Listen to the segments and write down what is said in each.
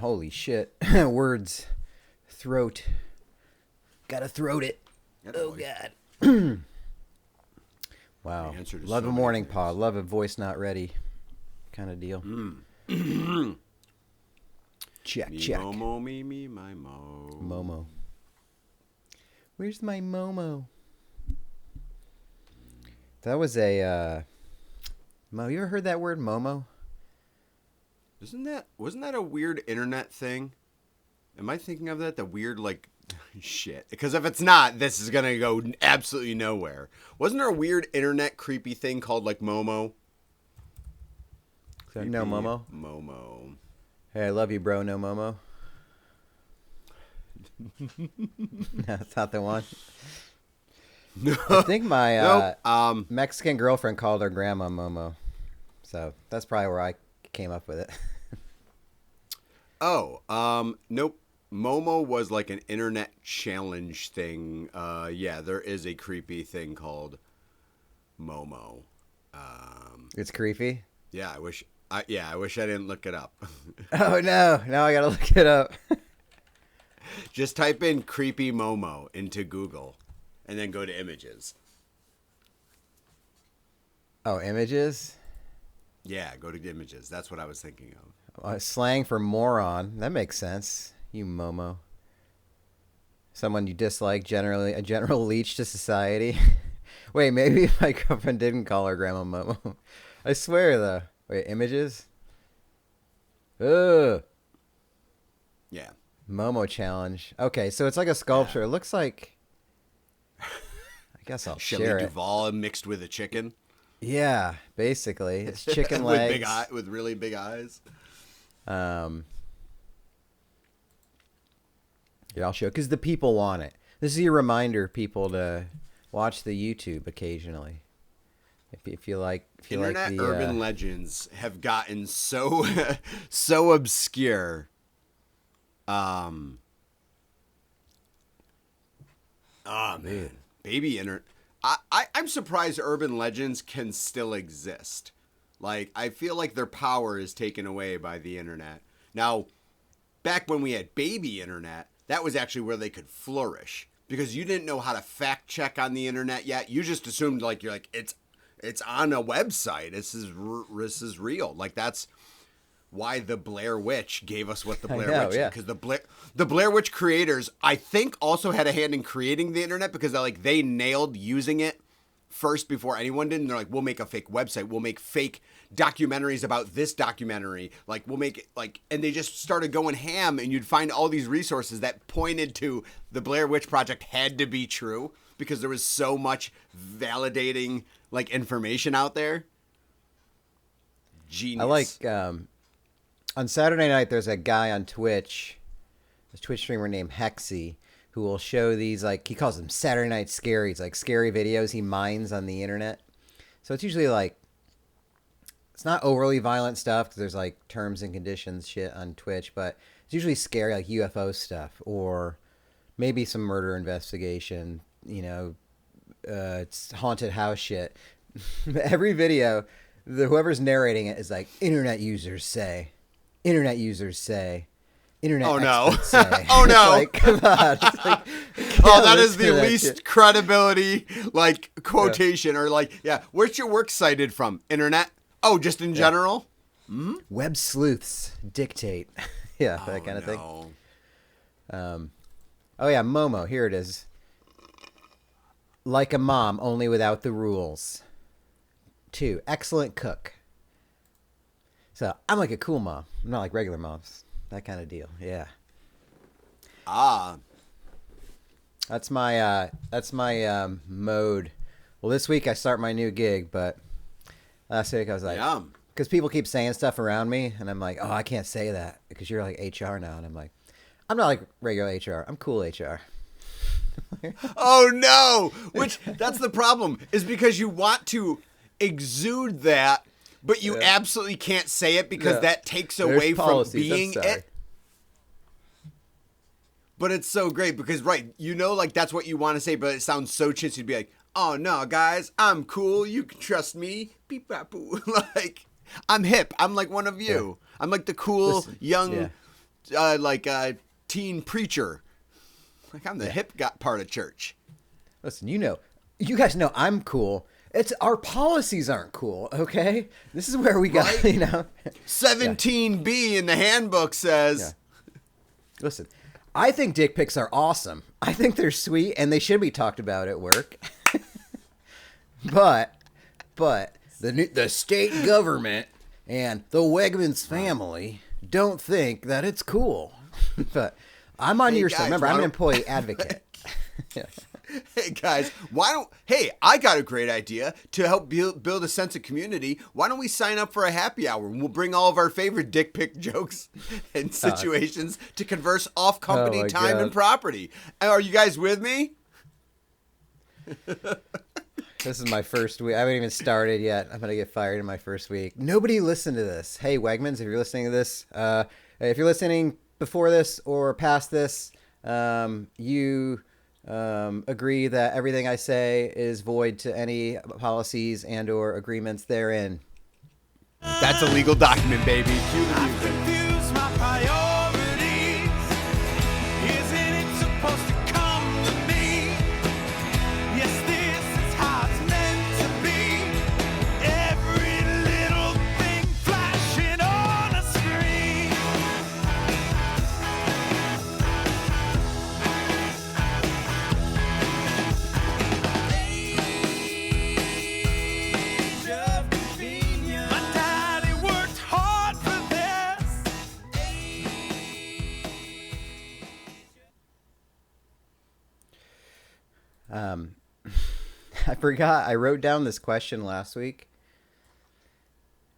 Holy shit. Words. Throat. Gotta throat it. Oh, God. Wow. Love a morning paw. Love a voice not ready kind of deal. Check, me check. Momo, me, my mo. Momo. Where's my Momo? That was a, Mo, you ever heard that word, Momo? Wasn't that a weird internet thing? Am I thinking of that? The weird, like, shit. Because if it's not, this is going to go absolutely nowhere. Wasn't there a weird internet creepy thing called, like, Momo? So, no Momo? Momo. Hey, I love you, bro. No Momo? That's not the one. No. I think my nope. Mexican girlfriend called her grandma Momo. So that's probably where I came up with it. Nope. Momo was like an internet challenge thing. Yeah, there is a creepy thing called Momo. It's creepy? Yeah, I wish I didn't look it up. Oh, no. Now I got to look it up. Just type in creepy Momo into Google and then go to images. Oh, images? Yeah, go to images. That's what I was thinking of. Slang for moron. That makes sense. You Momo. Someone you dislike, generally a general leech to society. Wait, maybe my girlfriend didn't call her grandma Momo. I swear, though. Wait, images? Ugh. Yeah. Momo challenge. Okay, so it's like a sculpture. Yeah. It looks like... I guess I'll share it. Duvall mixed with a chicken. Yeah, basically. It's chicken legs. With really big eyes. Yeah, I'll show because the people want it. This is your reminder, people, to watch the YouTube occasionally. If you like, Internet the urban legends have gotten so so obscure. Oh man, baby internet. I'm surprised urban legends can still exist. Like, I feel like their power is taken away by the internet. Now, back when we had baby internet, that was actually where they could flourish because you didn't know how to fact check on the internet yet. You just assumed it's on a website. This is real. Like, that's why the Blair Witch gave us what the Blair Witch is. Because the Blair Witch creators, I think, also had a hand in creating the internet because they nailed using it first before anyone did. And they're like, we'll make a fake website. We'll make fake documentaries about this documentary. Like, we'll make it and they just started going ham, and you'd find all these resources that pointed to the Blair Witch Project had to be true because there was so much validating information out there. Genius. I like on Saturday night there's a guy on Twitch, a Twitch streamer named Hexy, who will show these, he calls them Saturday Night Scaries, scary videos he mines on the internet. So it's usually it's not overly violent stuff because there's terms and conditions shit on Twitch, but it's usually scary, UFO stuff or maybe some murder investigation, it's haunted house shit. Every video, whoever's narrating it is internet users say, internet no. say. Oh no. Come on. That is the least credibility quotation or where's your work cited from? Internet? Oh, just in general? Mm-hmm. Web sleuths dictate. Yeah, that kind of thing. Oh yeah, Momo, here it is. Like a mom, only without the rules. 2, excellent cook. So I'm like a cool mom. I'm not like regular moms. That kind of deal. Yeah. That's my mode. Well, this week I start my new gig, but last week I was like, because people keep saying stuff around me, and I'm like, oh, I can't say that because you're HR now, and I'm like, I'm not like regular HR. I'm cool HR. Oh no! That's the problem, is because you want to exude that, but you absolutely can't say it because that takes away from being it. But it's so great because, that's what you want to say, but it sounds so chintzy to be like, oh no, guys, I'm cool. You can trust me. Beep, bap, boo. I'm hip. I'm like one of you. Yeah. I'm like the cool young, teen preacher. Like I'm the hip part of church. Listen, you guys know I'm cool. It's our policies aren't cool, okay? This is where we got, 17B in the handbook says. Yeah. Listen, I think dick pics are awesome. I think they're sweet and they should be talked about at work. but the state government and the Wegmans family don't think that it's cool. But I'm on your side. Remember, I'm an employee advocate. Yeah. Hey guys, I got a great idea to help build a sense of community. Why don't we sign up for a happy hour and we'll bring all of our favorite dick pic jokes and situations to converse off company time and property. Are you guys with me? This is my first week. I haven't even started yet. I'm going to get fired in my first week. Nobody listened to this. Hey, Wegmans, if you're listening to this, if you're listening before this or past this, you agree that everything I say is void to any policies and or agreements therein. That's a legal document, baby. Cue the music. I forgot. I wrote down this question last week.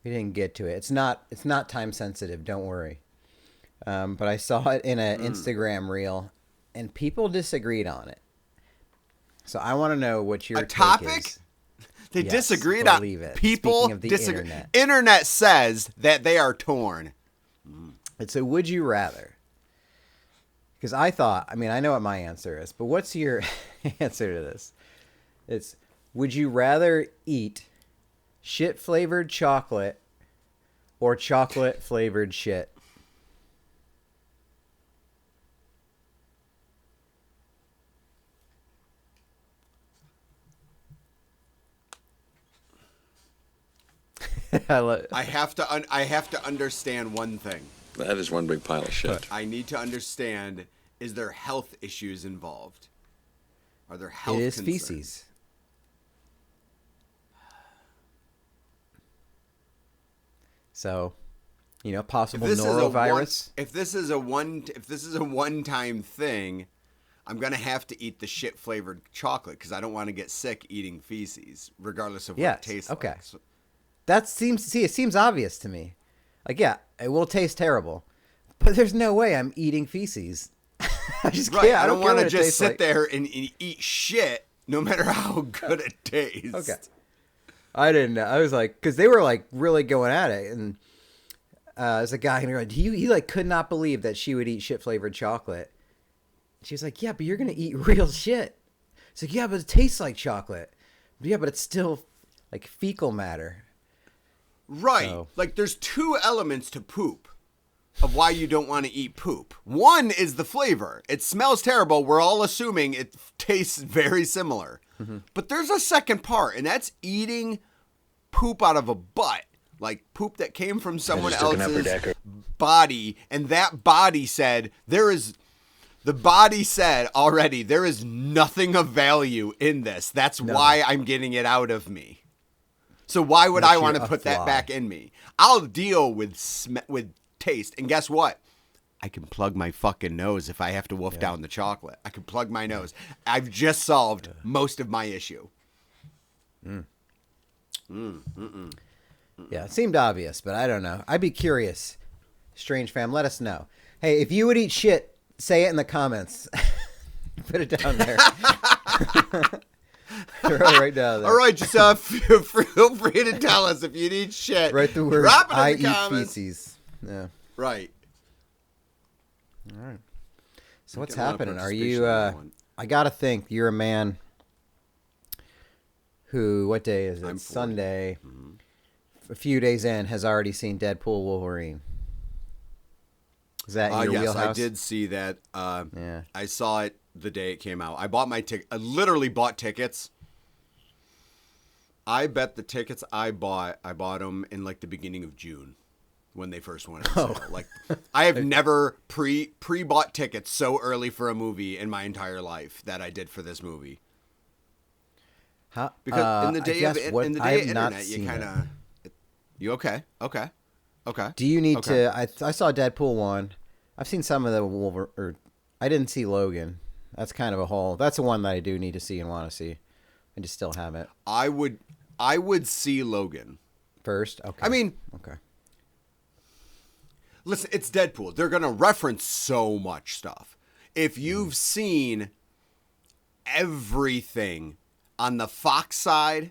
We didn't get to it. It's not time sensitive. Don't worry. But I saw it in an Instagram reel, and people disagreed on it. So I want to know what your topic take is. They disagreed on it. People disagree. Internet says that they are torn. It's a would you rather. Because I know what my answer is, but what's your answer to this? It's, would you rather eat shit-flavored chocolate or chocolate-flavored shit? I have to understand one thing. That is one big pile of shit. I need to understand, is there health issues involved? Are there health concerns? It is concerns? feces. So, possible norovirus. If this is a one-time thing, I'm gonna have to eat the shit-flavored chocolate because I don't want to get sick eating feces, regardless of what it tastes like. So, it seems obvious to me. Like, yeah, it will taste terrible, but there's no way I'm eating feces. I just can't. I don't want to just sit there and eat shit, no matter how good it tastes. Okay. I didn't know. I was like, because they were like really going at it, and there's a guy and he could not believe that she would eat shit flavored chocolate. She was like, yeah, but you're gonna eat real shit. It's like, yeah, but it tastes like chocolate. Yeah, but it's still like fecal matter. Right. So. Like, there's two elements to poop of why you don't want to eat poop. One is the flavor. It smells terrible. We're all assuming it tastes very similar. Mm-hmm. But there's a second part, and that's eating poop out of a butt. Like poop that came from someone else's body. And that body said, there is nothing of value in this. That's why I'm getting it out of me. So why would I want to put that back in me? I'll deal with taste. And guess what? I can plug my fucking nose if I have to wolf down the chocolate. I can plug my nose. I've just solved most of my issue. Yeah, it seemed obvious, but I don't know. I'd be curious. Strange fam, let us know. Hey, if you would eat shit, say it in the comments. Put it down there. Throw it right down there. All right, Joseph, feel free to tell us if you eat shit. Write the word I eat feces. Yeah. Right. All right. So what's happening? Are you, I got to think, you're a man who, what day is it? Sunday. Mm-hmm. a few days in, has already seen Deadpool Wolverine. Is that in your yes, wheelhouse? I did see that. Yeah. I saw it the day it came out. I bought my ticket. I literally bought tickets. I bet the tickets I bought them in like the beginning of June when they first went on sale. Like, I have never pre-bought tickets so early for a movie in my entire life that I did for this movie. Huh? Because in the day of internet, you kind of. You okay? Okay. Do you need to? I saw Deadpool 1. I've seen some of the Wolverine. Or I didn't see Logan. That's kind of a whole. That's the one that I do need to see and want to see. I just still haven't. I would see Logan first. Okay. I mean, okay. Listen, it's Deadpool. They're gonna reference so much stuff. If you've seen everything on the Fox side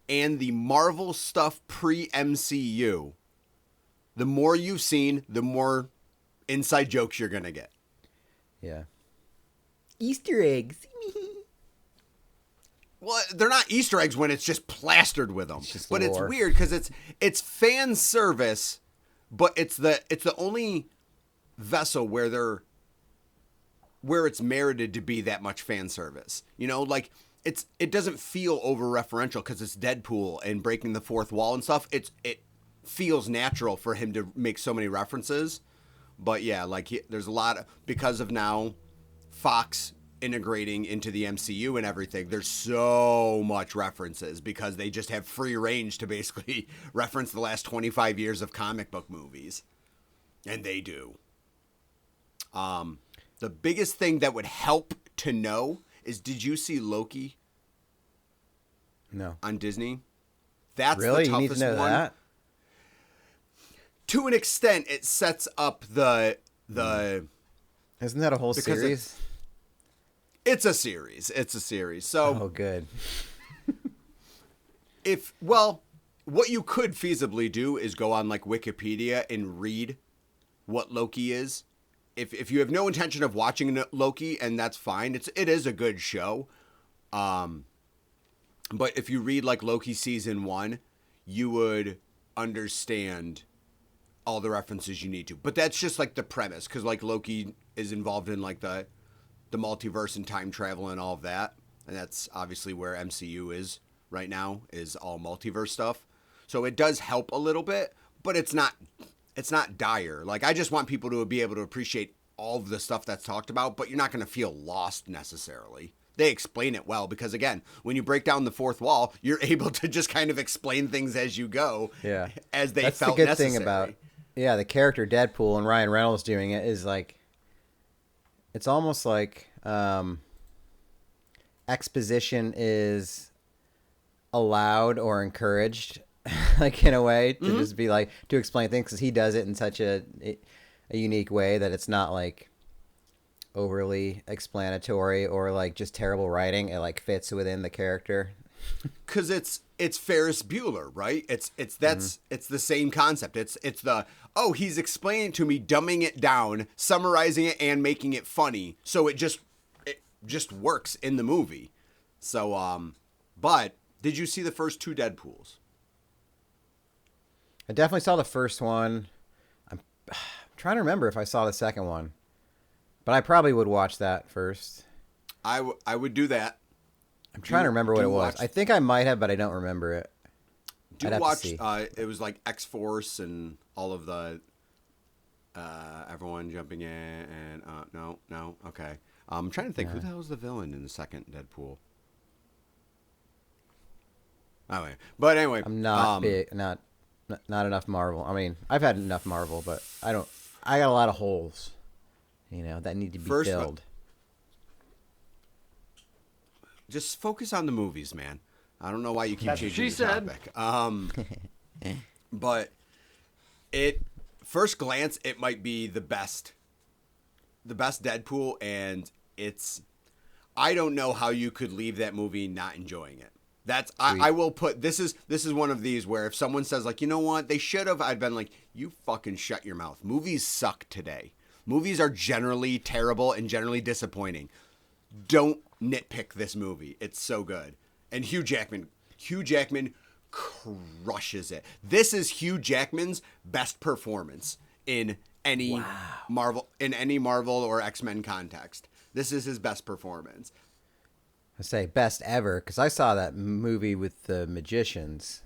and the Marvel stuff pre-MCU, the more you've seen, the more inside jokes you're going to get. Yeah. Easter eggs. Well, they're not Easter eggs when it's just plastered with them. But lore. It's weird because it's fan service, but it's the only vessel where it's merited to be that much fan service. You know, like it doesn't feel over referential because it's Deadpool and breaking the fourth wall and stuff. It feels natural for him to make so many references. But yeah, like there's a lot because of now Fox integrating into the MCU and everything. There's so much references because they just have free range to basically reference the last 25 years of comic book movies. And they do. The biggest thing that would help to know is, did you see Loki? No. On Disney? That's really? The toughest you need to know one. that? To an extent, it sets up the Isn't that a whole series? It's a series. So oh, good. what you could feasibly do is go on like Wikipedia and read what Loki is. If you have no intention of watching Loki, and that's fine. It is a good show. But if you read like Loki season 1, you would understand all the references you need to. But that's just like the premise, because like Loki is involved in like the multiverse and time travel and all of that. And that's obviously where MCU is right now, is all multiverse stuff. So it does help a little bit, but it's not dire. Like, I just want people to be able to appreciate all of the stuff that's talked about, but you're not going to feel lost necessarily. They explain it well because, again, when you break down the fourth wall, you're able to just kind of explain things as you go. Yeah. As they that's felt the good necessary. thing about the character Deadpool and Ryan Reynolds doing it is like, it's almost like exposition is allowed or encouraged, like in a way to just be like, to explain things, because he does it in such a unique way that it's not like overly explanatory or like just terrible writing. It like fits within the character. Because it's Ferris Bueller, right? It's the same concept. It's he's explaining it to me, dumbing it down, summarizing it, and making it funny. So it just works in the movie. So but did you see the first 2 Deadpools? I definitely saw the first one. I'm trying to remember if I saw the second one, but I probably would watch that first. I would do that. I'm trying to remember what it was. I think I might have, but I don't remember it. Do watch. It was like X-Force and all of the everyone jumping in and no. Okay. I'm trying to think who the hell was the villain in the second Deadpool. Anyway, I'm not big, not enough Marvel. I mean, I've had enough Marvel, but I got a lot of holes, that need to be filled. Just focus on the movies, man. I don't know why you keep changing the topic. But first glance, it might be the best Deadpool, and I don't know how you could leave that movie not enjoying it. I will put, this is one of these where if someone says like, you know what, they should have, I'd been like, you fucking shut your mouth. Movies suck today. Movies are generally terrible and generally disappointing. Don't nitpick this movie. It's so good. And Hugh Jackman, crushes it. This is Hugh Jackman's best performance in any Marvel or X-Men context. This is his best performance. I say best ever because I saw that movie with the magicians.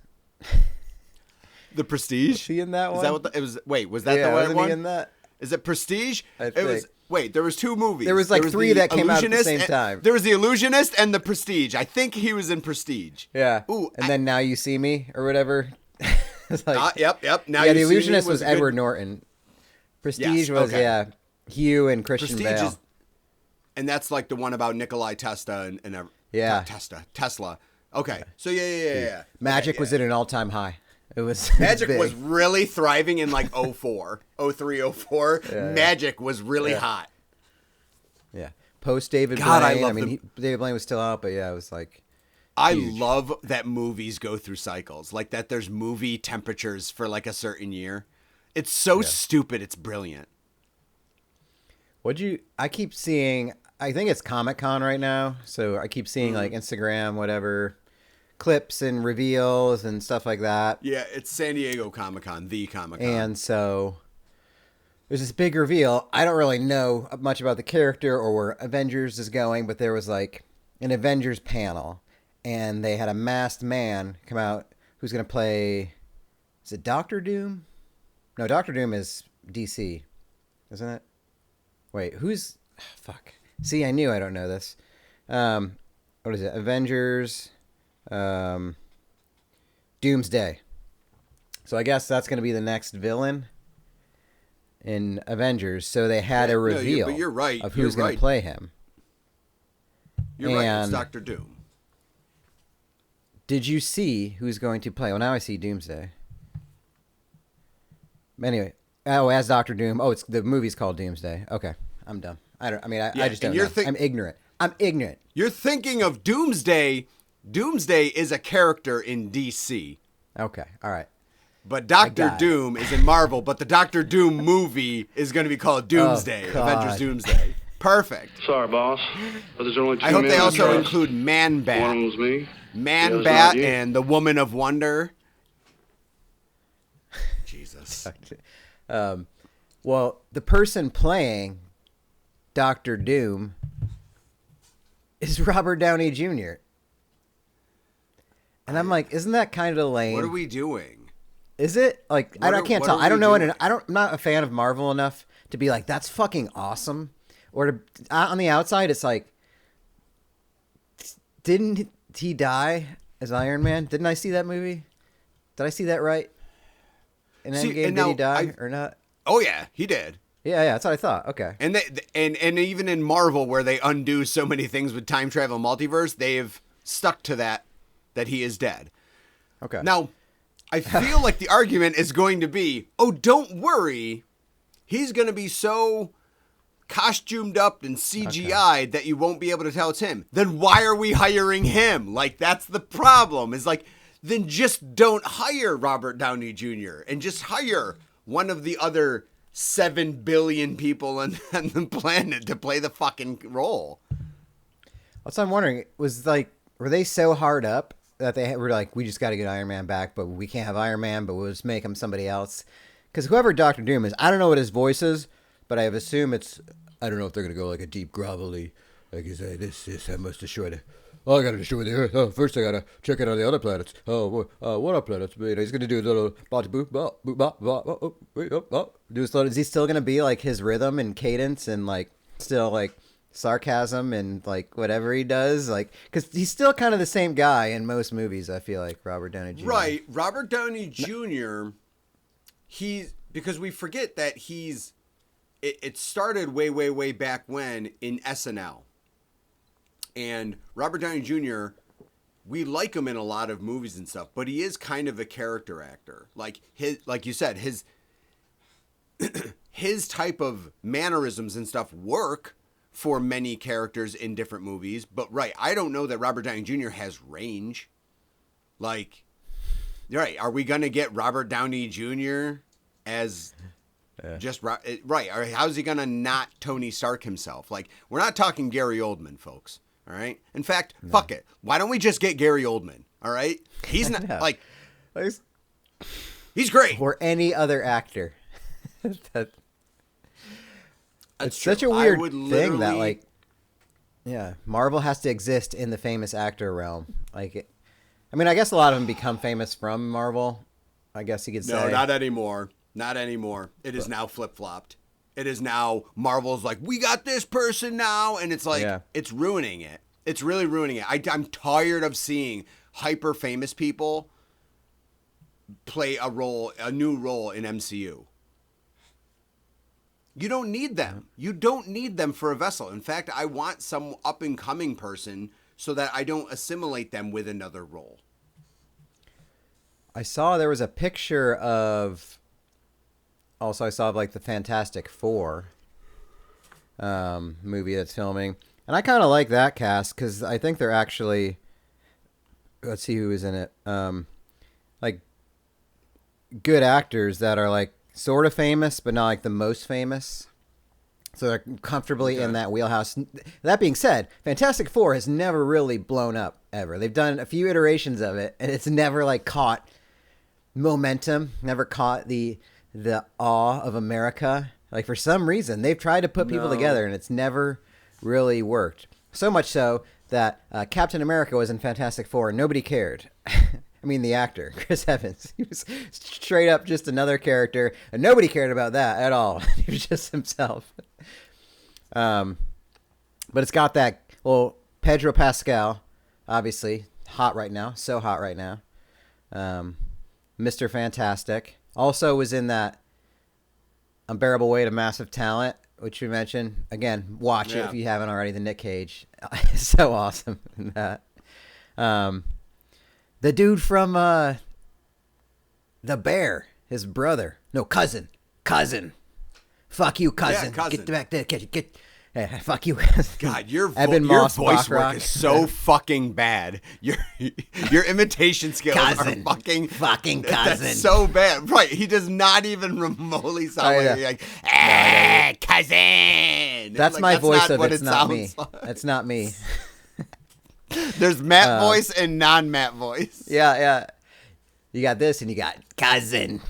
The Prestige? Was he in that one? Is that what it was? Wait, was that the one? Wasn't he in that? Is it Prestige? I think. Wait, there was 2 movies. There was like 3 that came out at the same time. There was The Illusionist and The Prestige. I think he was in Prestige. Yeah. Ooh, and then Now You See Me or whatever. It's like, yep. Now yeah, You The See Illusionist Me was Edward Norton. Prestige was Hugh and Christian Prestige Bale. And that's like the one about Nikolai Tesla and Tesla. Okay, so yeah. Magic was at an all-time high. It was Magic big. was really thriving in like 04, 03, 04. Yeah. Magic was really hot. Yeah. Post David God, Blaine. I love David Blaine was still out, but yeah, it was like I huge. love that movies go through cycles. Like that there's movie temperatures for like a certain year. It's so stupid, it's brilliant. I keep seeing, I think it's Comic-Con right now, so I keep seeing like Instagram, whatever, clips and reveals and stuff like that. Yeah, it's San Diego Comic-Con, the Comic-Con. And so there's this big reveal. I don't really know much about the character or where Avengers is going, but there was like an Avengers panel, and they had a masked man come out who's going to play, is it Doctor Doom? No, Doctor Doom is DC, isn't it? Wait, who's... fuck. See, I knew I don't know this. What is it? Avengers... Doomsday. So I guess that's going to be the next villain in Avengers. So they had a reveal but you're right. of who's going to play him. You're right, it's Doctor Doom. Did you see who's going to play? Well, now I see Doomsday. Anyway, as Doctor Doom. Oh, the movie's called Doomsday. Okay, I'm dumb. I just don't know. I'm ignorant. You're thinking of Doomsday. Doomsday is a character in DC. Okay, all right. But Doctor Doom is in Marvel, but the Doctor Doom movie is going to be called Doomsday, Avengers Doomsday. Perfect. Sorry, boss. But there's only 2 I hope men they I also trust. include Man-Bat. One of them's me. Man-Bat not you. and the Woman of Wonder. Jesus. Well, the person playing Doctor Doom is Robert Downey Jr. And I'm like, isn't that kind of lame? What are we doing? Is it? Like, I can't tell. I don't know. doing? I'm not a fan of Marvel enough to be like, that's fucking awesome. Or to, on the outside, it's like, didn't he die as Iron Man? Didn't I see that movie? Did I see that right? In Endgame, did he die or not? Oh yeah, he did. Yeah, that's what I thought. Okay. And and even in Marvel, where they undo so many things with time travel, multiverse, they've stuck to that he is dead. Okay. Now, I feel like the argument is going to be, oh, don't worry, he's going to be so costumed up and CGI'd that you won't be able to tell it's him. Then why are we hiring him? Like, that's the problem. Is like, then just don't hire Robert Downey Jr. and just hire one of the other 7 billion people on the planet to play the fucking role. That's what I'm wondering. Were they so hard up that they were like, we just got to get Iron Man back, but we can't have Iron Man, but we'll just make him somebody else? Because whoever Doctor Doom is, I don't know what his voice is, but I assume it's, I don't know if they're going to go like a deep grovelly, like you say, this, I must destroy the, I got to destroy the Earth. Oh, first I got to check it on the other planets. What are planets? He's going to do a little, is he still going to be like his rhythm and cadence and like, still like, sarcasm and like whatever he does, like, because he's still kind of the same guy in most movies. I feel like Robert Downey Jr. Right, Robert Downey Jr. Because we forget that it started way back when in SNL, and Robert Downey Jr. we like him in a lot of movies and stuff, but he is kind of a character actor. Like you said, his type of mannerisms and stuff work for many characters in different movies. But right, I don't know that Robert Downey Jr. has range. Like, right, are we going to get Robert Downey Jr. as just right? Or how's he going to not Tony Stark himself? Like, we're not talking Gary Oldman, folks. All right. In fact, fuck it. Why don't we just get Gary Oldman? All right. He's not like He's great. Or any other actor. That, That's it's such a true. I weird would thing literally- that, like, yeah, Marvel has to exist in the famous actor realm. Like, I mean, I guess a lot of them become famous from Marvel. I guess you could say. No, not anymore. Not anymore. It is now flip-flopped. It is now Marvel's like, we got this person now, and it's like, it's ruining it. It's really ruining it. I'm tired of seeing hyper famous people play a new role in MCU. You don't need them. You don't need them for a vessel. In fact, I want some up-and-coming person so that I don't assimilate them with another role. I saw there was a picture of. Also, I saw like the Fantastic Four movie that's filming, and I kind of like that cast because I think they're actually. Let's see who is in it. Like good actors that are like sort of famous, but not like the most famous. So they're comfortably in that wheelhouse. That being said, Fantastic Four has never really blown up ever. They've done a few iterations of it, and it's never like caught momentum. Never caught the awe of America. Like for some reason, they've tried to put people together, and it's never really worked. So much so that Captain America was in Fantastic Four, and nobody cared. I mean, the actor, Chris Evans. He was straight up just another character, and nobody cared about that at all. He was just himself. But it's got that, well, Pedro Pascal, obviously, hot right now. So hot right now. Mr. Fantastic. Also was in that Unbearable Weight of Massive Talent, which we mentioned. Again, watch it if you haven't already. The Nick Cage. So awesome in that. The dude from The Bear, his brother. No, cousin. Fuck you, cousin. Yeah, cousin. Get back there. Fuck you. God, your Evan your Moss, voice Bachrock. work is so fucking bad. Your imitation skills are fucking cousin. That's so bad. Right? He does not even remotely sound like cousin. That's like, my voice of what it's it not me. sounds like. That's not me. There's Matt voice and non-Matt voice. Yeah. You got this, and you got cousin.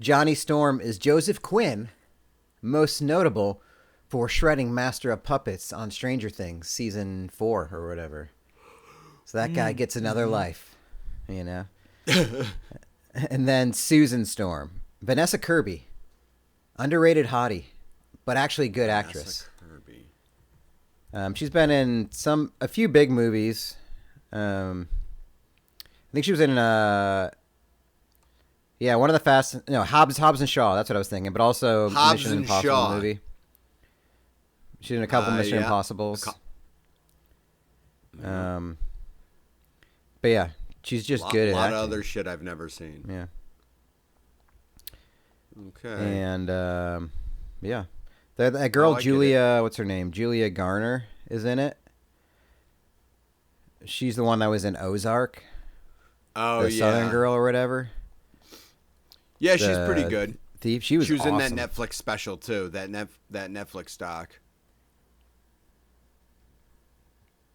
Johnny Storm is Joseph Quinn, most notable for shredding Master of Puppets on Stranger Things season 4 or whatever. So that guy gets another life, you know. And then Susan Storm, Vanessa Kirby, underrated hottie, but actually good actress. She's been in a few big movies. I think she was in one of the Hobbs and Shaw. That's what I was thinking. But also Hobbs Mission and Impossible Shaw. movie. She's in a couple Mission Impossibles. But yeah, she's just good at acting. A lot acting. of other shit I've never seen. Yeah. Okay. And that girl Julia, what's her name? Julia Garner is in it. She's the one that was in Ozark. Oh, the Southern Girl or whatever. Yeah, she's pretty good. Thief. She was in awesome. that Netflix special too. That Netflix doc.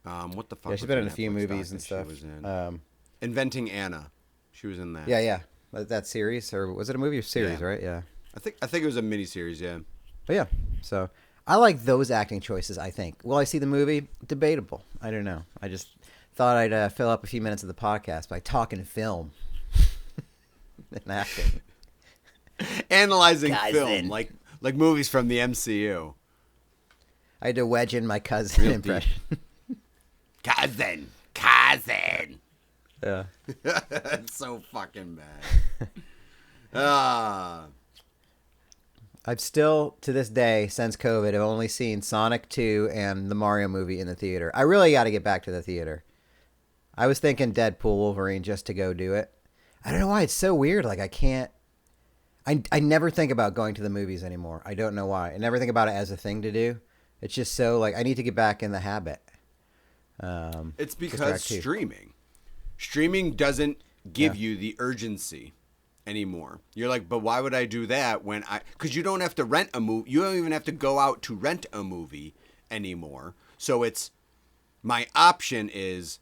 What the fuck? Yeah, she's was been the in a few Netflix movies doc and that stuff. She was in? Inventing Anna. She was in that. Yeah. That series, or was it a movie or series? Yeah. Right? Yeah. I think it was a miniseries. Yeah. But yeah, so I like those acting choices. I think. Will I see the movie? Debatable. I don't know. I just thought I'd fill up a few minutes of the podcast by talking film and acting. Analyzing Cousin. film like movies from the MCU. I had to wedge in my cousin Real impression. Cousin. Yeah. It's so fucking bad. I've still, to this day, since COVID, I've only seen Sonic 2 and the Mario movie in the theater. I really got to get back to the theater. I was thinking Deadpool Wolverine just to go do it. I don't know why. It's so weird. Like, I can't... I never think about going to the movies anymore. I don't know why. I never think about it as a thing to do. It's just so, like, I need to get back in the habit. It's because streaming doesn't give you the urgency anymore. You're like, but why would I do that when because you don't have to rent a movie. You don't even have to go out to rent a movie anymore. So it's My option is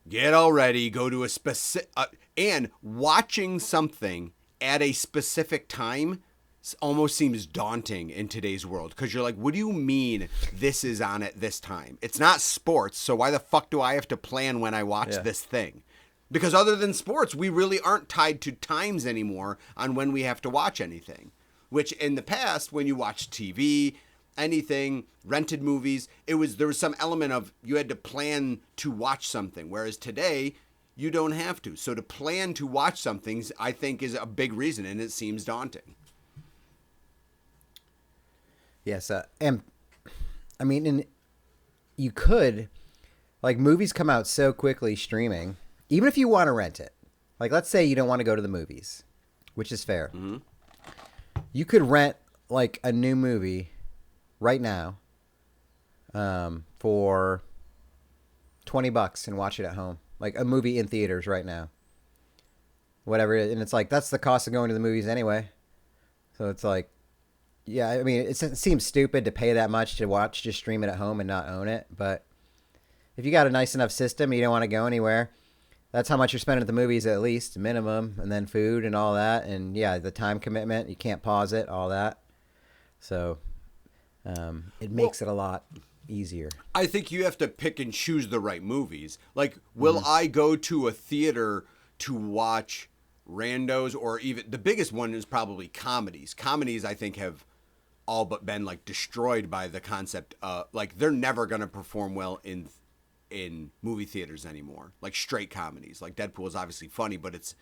get all ready, go to a specific, and watching something at a specific time almost seems daunting in today's world because you're like, what do you mean this is on at this time? It's not sports, so why the fuck do I have to plan when I watch this thing? Because other than sports, we really aren't tied to times anymore on when we have to watch anything. Which in the past, when you watched TV, anything, rented movies, there was some element of you had to plan to watch something. Whereas today, you don't have to. So to plan to watch something, I think, is a big reason, and it seems daunting. Yes, and I mean, you could, like, movies come out so quickly streaming, even if you want to rent it. Like, let's say you don't want to go to the movies, which is fair. Mm-hmm. You could rent, like, a new movie right now for $20 and watch it at home. Like, a movie in theaters right now. Whatever it is. And it's like, that's the cost of going to the movies anyway. So it's like, yeah, I mean, it seems stupid to pay that much to watch, just stream it at home and not own it. But if you got a nice enough system, you don't want to go anywhere, that's how much you're spending at the movies at least, minimum, and then food and all that. And yeah, the time commitment, you can't pause it, all that. So it makes it a lot easier. I think you have to pick and choose the right movies. Like, will I go to a theater to watch randos, or even the biggest one is probably comedies. Comedies, I think, have all but been like destroyed by the concept. Like, they're never going to perform well in movie theaters anymore. Like straight comedies. Like Deadpool is obviously funny, but it's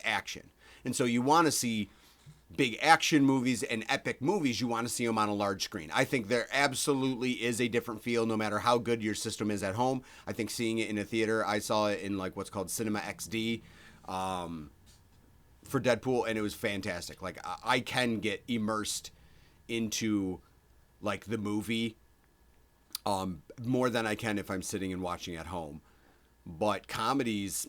action. And so you want to see big action movies and epic movies. You want to see them on a large screen. I think there absolutely is a different feel no matter how good your system is at home. I think seeing it in a theater, I saw it in like what's called Cinema XD for Deadpool, and it was fantastic. Like, I can get immersed into like the movie more than I can if I'm sitting and watching at home. But comedies,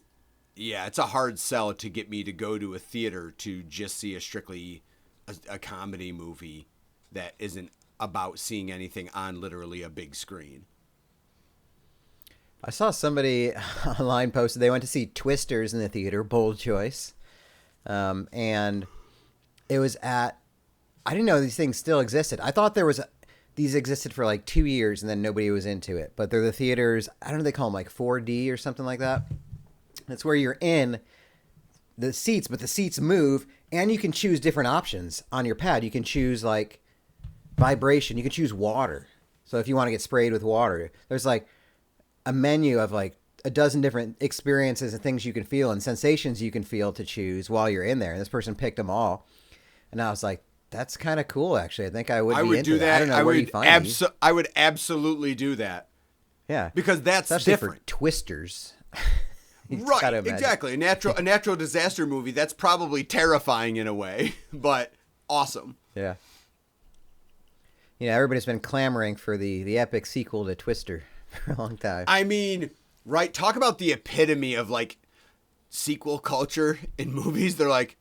yeah, it's a hard sell to get me to go to a theater to just see a strictly a comedy movie that isn't about seeing anything on literally a big screen. I saw somebody online posted they went to see Twisters in the theater, bold choice. And it was I didn't know these things still existed. I thought these existed for like 2 years and then nobody was into it. But they're the theaters, I don't know, they call them like 4D or something like that. It's where you're in the seats, but the seats move and you can choose different options on your pad. You can choose like vibration. You can choose water. So if you want to get sprayed with water, there's like a menu of like a dozen different experiences and things you can feel and sensations you can feel to choose while you're in there. And this person picked them all. And I was like, that's kind of cool, actually. I think I would be into that. I don't know where you find these. I would absolutely do that. Yeah. Because that's especially different. For Twisters. Right, exactly. A natural disaster movie, that's probably terrifying in a way, but awesome. Yeah. You know, everybody's been clamoring for the epic sequel to Twister for a long time. I mean, right, talk about the epitome of like sequel culture in movies. They're like,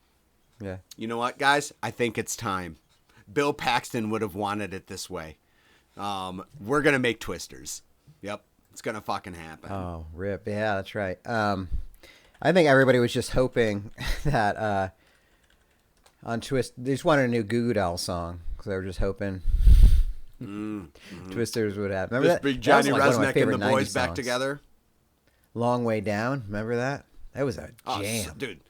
yeah, you know what, guys? I think it's time. Bill Paxton would have wanted it this way. We're going to make Twisters. Yep, it's going to fucking happen. Oh, rip. Yeah, that's right. I think everybody was just hoping that on Twist, they just wanted a new Goo Goo Dolls song because they were just hoping Twisters would have. Remember this that? Big Johnny like Resnick and the boys back together. Long Way Down. Remember that? That was a jam, dude.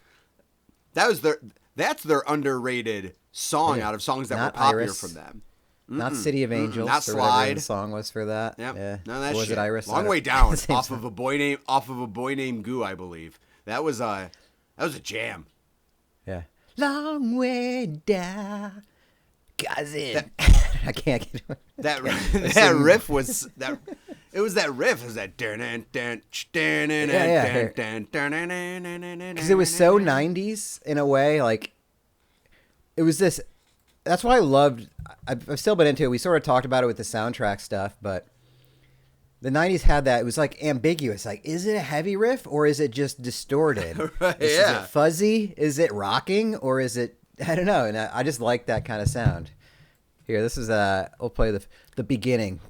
That's their underrated song out of songs that Not were popular Iris. from them. Not City of Angels. Not Slide. The song was for that. Yep. Yeah. No, that or was shit. it Iris? Long Way Down off of a boy named Goo, I believe. That was a jam. Yeah. Long way down. Cousin. I can't get it. That riff was that. It was that riff. It was that because it was so 90s in a way. Like it was this. That's why I loved. I've still been into it. We sort of talked about it with the soundtrack stuff, but the 90s had that. It was like ambiguous. Like, is it a heavy riff or is it just distorted? Right, Is it fuzzy? Is it rocking or is it? I don't know. And I just like that kind of sound. Here, this is we'll play the beginning.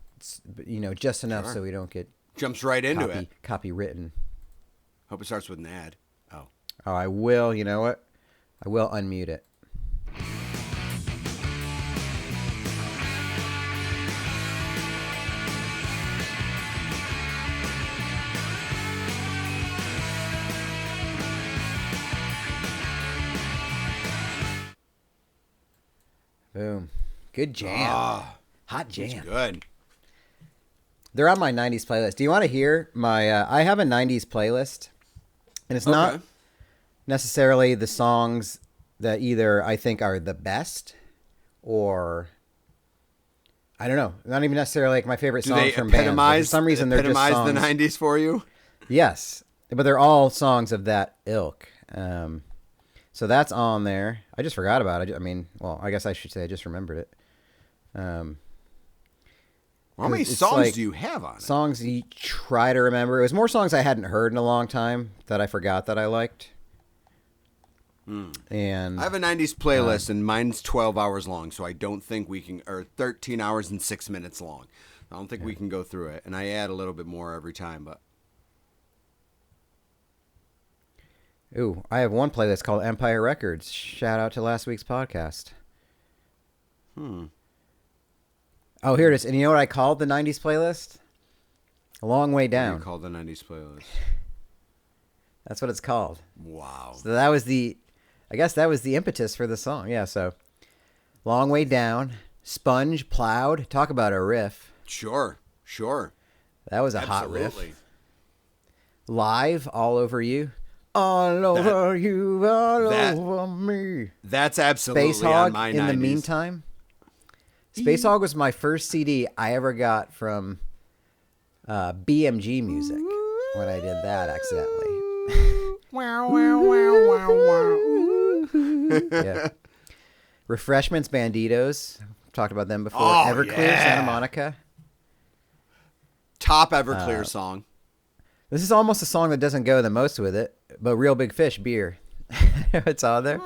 You know, just enough so we don't get Jumps right into it. Copywritten. Hope it starts with an ad. Oh. Oh, I will. You know what? I will unmute it. Boom. Good jam. Hot jam. It's good. They're on my 90s playlist. Do you want to hear my... I have a 90s playlist. And it's not necessarily the songs that either I think are the best or... I don't know. Not even necessarily like my favorite songs from bands. But for some reason, they're just songs. The 90s for you? Yes. But they're all songs of that ilk. So that's on there. I just forgot about it. I mean, well, I guess I should say I just remembered it. How many songs do you have on it? Songs you try to remember. It was more songs I hadn't heard in a long time that I forgot that I liked. And I have a 90s playlist, and mine's 12 hours long, so I don't think we can, or 13 hours and 6 minutes long. I don't think we can go through it, and I add a little bit more every time, but. Ooh, I have one playlist called Empire Records. Shout out to last week's podcast. Oh, here it is. And you know what I called the 90s playlist? A Long Way Down. What do you call the 90s playlist? That's what it's called. Wow. So that was I guess that was the impetus for the song. Yeah, so Long Way Down, Sponge, Plowed. Talk about a riff. Sure. That was a hot riff. Live, All Over You. All over you, all over me. That's absolutely Space Hog on my 90s. In the Meantime. Space Hog was my first CD I ever got from BMG Music when I did that accidentally. Yeah. Refreshments, Banditos. Talked about them before. Everclear, Santa Monica. Top Everclear song. This is almost a song that doesn't go the most with it, but Real Big Fish, Beer. It's on there.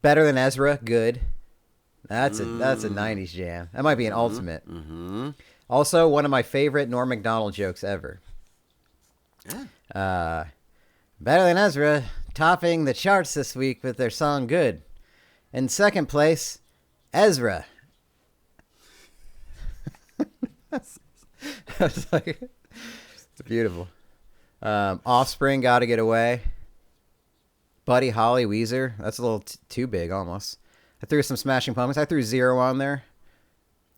Better Than Ezra, Good. That's a 90s jam. That might be an ultimate. Also, one of my favorite Norm Macdonald jokes ever. Better Than Ezra, topping the charts this week with their song Good. In second place, Ezra. I was like... It's beautiful. Offspring, Gotta Get Away. Buddy Holly, Weezer. That's a little too big almost. I threw some Smashing Pumpkins. I threw Zero on there.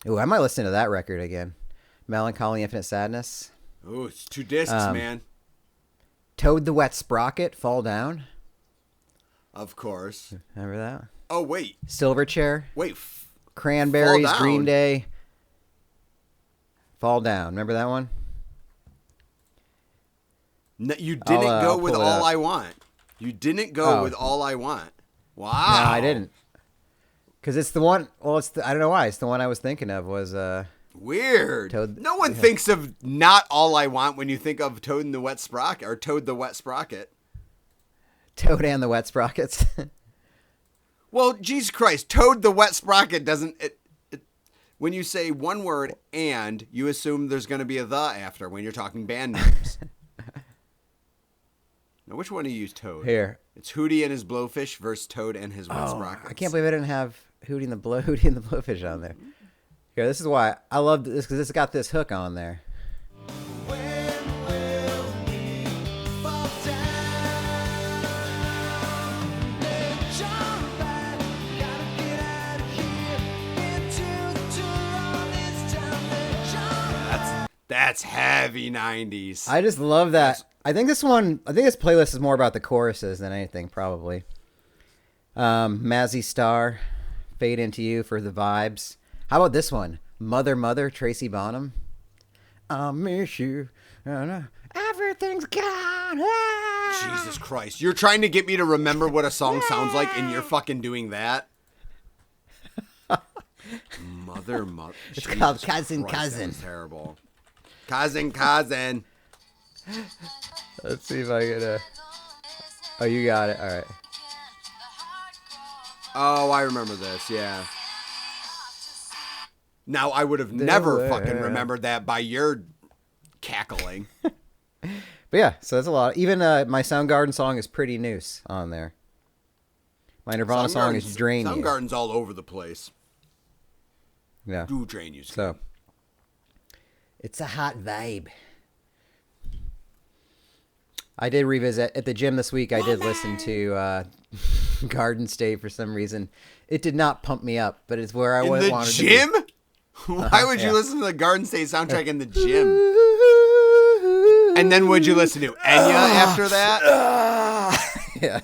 Ooh, I might listen to that record again. Melancholy, Infinite Sadness. Ooh, it's 2 discs, man. Toad the Wet Sprocket, Fall Down. Of course. Remember that? Oh, wait. Silverchair. Wait. Cranberries, Fall Down. Green Day. Fall Down. Remember that one? No, you didn't go with All I Want. You didn't go with All I Want. Wow. No, I didn't. Because it's the one. Well, I don't know why. It's the one I was thinking of was. Weird. Toad, no one thinks of not All I Want when you think of Toad and the Wet Sprocket or Toad the Wet Sprocket. Toad and the Wet Sprockets. Well, Jesus Christ, Toad the Wet Sprocket doesn't. When you say one word and, you assume there's going to be a the after when you're talking band names. Now, which one do you use, Toad? Here. It's Hootie and his Blowfish versus Toad and his Wet Sprockets. I can't believe I didn't have Hootie and the Blowfish on there. Here, this is why I love this, because it's got this hook on there. That's heavy 90s. I just love that. I think this playlist is more about the choruses than anything, probably. Mazzy Star, Fade Into You for the vibes. How about this one? Mother Mother, Tracy Bonham. I miss you. Everything's gone. Jesus Christ. You're trying to get me to remember what a song sounds like, and you're fucking doing that? Mother. It's Jesus called Cousin Christ, Cousin. That was terrible. Cousin. Let's see if I can... Oh, you got it. All right. Oh, I remember this, yeah. Now, I would have never fucking remembered that by your cackling. But yeah, so that's a lot. Even my Soundgarden song is Pretty Noose on there. My Nirvana song is Drain You. Soundgarden's all over the place. Yeah. Do Drain You. So it's a hot vibe. I did revisit at the gym this week. I did listen to Garden State for some reason. It did not pump me up, but it's where I wanted to be. In the gym? Why would you listen to the Garden State soundtrack in the gym? And then would you listen to Enya after that? Yeah.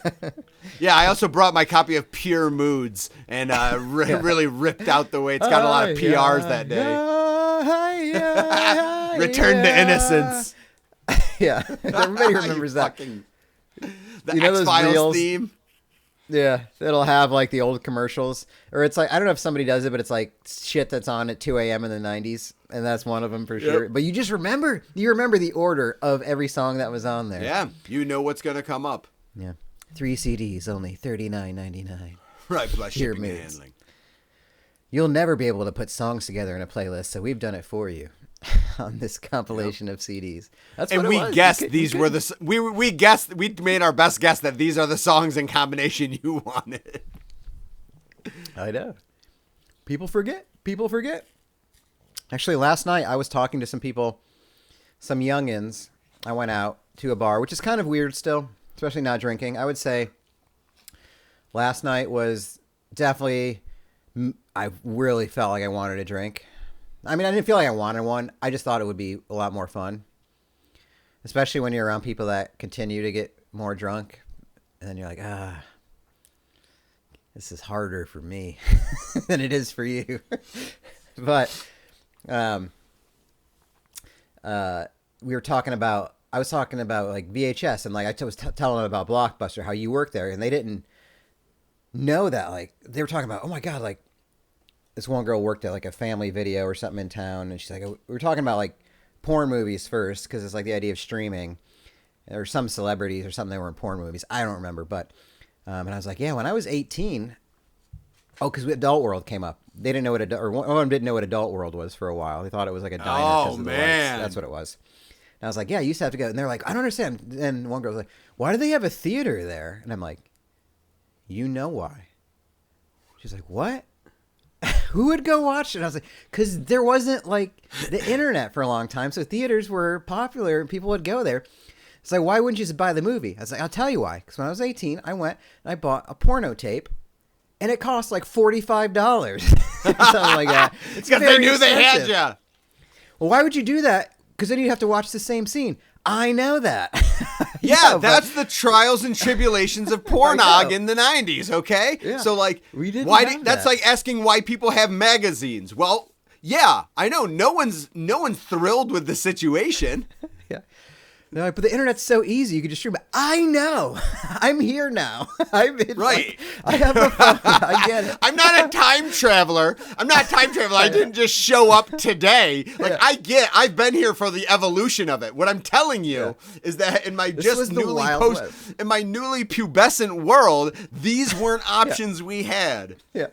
Yeah, I also brought my copy of Pure Moods and really ripped out the way it's got a lot of PRs that day. Return to Innocence. Yeah, everybody remembers that. The those X-Files reels? theme. Yeah, it'll have like the old commercials, or it's like I don't know if somebody does it, but it's like shit that's on at 2 a.m. in the 90s, and that's one of them for sure. But you remember the order of every song that was on there. Yeah, you know what's gonna come up. Yeah, 3 CDs, only $39.99. Right, plus Pure shipping and Moods. handling. You'll never be able to put songs together in a playlist, so we've done it for you on this compilation of CDs. That's And what we it was. guessed these were the we guessed we made our best guess that these are the songs in combination you wanted. I know. People forget. Actually, last night I was talking to some people, some youngins. I went out to a bar, which is kind of weird still, especially not drinking. I would say last night was definitely, I really felt like I wanted a drink. I mean, I didn't feel like I wanted one. I just thought it would be a lot more fun, especially when you're around people that continue to get more drunk. And then you're like, this is harder for me than it is for you. But we were talking about, I was talking about like VHS, and like I was telling them about Blockbuster, how you work there, and they didn't know that. Like they were talking about, oh my God, like this one girl worked at like a family video or something in town, and she's like, we were talking about like porn movies first, because it's like the idea of streaming, or some celebrities or something that were in porn movies. I don't remember, but and I was like, yeah, when I was 18, because Adult World came up. They didn't know what one of them didn't know what Adult World was for a while. They thought it was like a diner. Oh, of the man. lights. That's what it was. And I was like, yeah, you used to have to go. And they're like, I don't understand. And one girl was like, why do they have a theater there? And I'm like, you know why. She's like, what? Who would go watch it? And I was like, because there wasn't like the internet for a long time. So theaters were popular and people would go there. It's like, why wouldn't you just buy the movie? I was like, I'll tell you why. Because when I was 18, I went and I bought a porno tape. And it cost like $45. Something like that. It's because they knew they had you. Well, why would you do that? Because then you'd have to watch the same scene. I know that. Yeah, that's the trials and tribulations of pornog in the 90s, okay? Yeah. So, like, we didn't that's like asking why people have magazines. Well, yeah, I know. No one's thrilled with the situation. Yeah. They're like, but the internet's so easy. You can just stream it. I know. I'm here now. Right. Like, I have a phone. I get it. I'm not a time traveler. I didn't just show up today. Like, Yeah. I've been here for the evolution of it. What I'm telling you is that in my in my newly pubescent world, these weren't options we had. Yeah.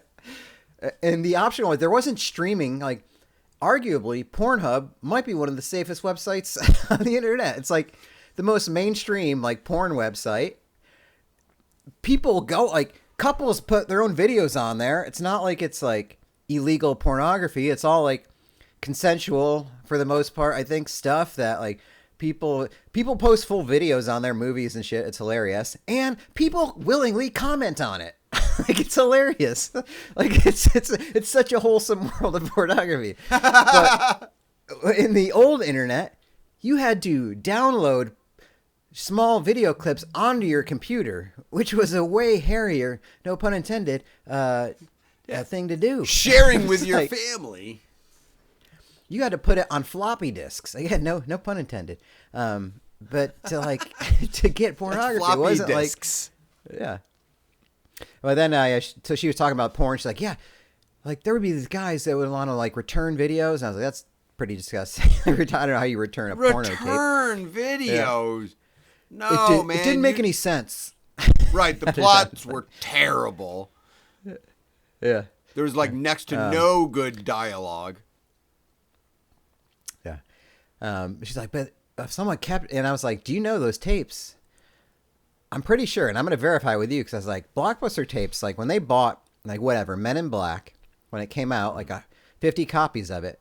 And the option was, there wasn't streaming. Like, arguably, Pornhub might be one of the safest websites on the internet. It's like the most mainstream, like, porn website. People go, like, couples put their own videos on there. It's not like it's like illegal pornography. It's all like consensual for the most part. I think stuff that like people post full videos on their movies and shit. It's hilarious. And people willingly comment on it. Like, it's hilarious. Like, it's such a wholesome world of pornography. But in the old internet, you had to download small video clips onto your computer, which was a way hairier, no pun intended, thing to do. Sharing with your family. You had to put it on floppy disks. Again, no pun intended. But to like to get pornography, floppy wasn't disks. Like, yeah. Well, then so she was talking about porn. She's like, yeah, like there would be these guys that would want to like return videos. And I was like, that's pretty disgusting. I don't know how you return a porno tape. Return videos. Yeah. No, man. It didn't make any sense. Right. The plots were terrible. Yeah. There was like next to no good dialogue. Yeah. She's like, but if someone kept, and I was like, do you know those tapes? I'm pretty sure, and I'm going to verify with you because I was like, Blockbuster tapes, like when they bought, like whatever, Men in Black, when it came out, like 50 copies of it,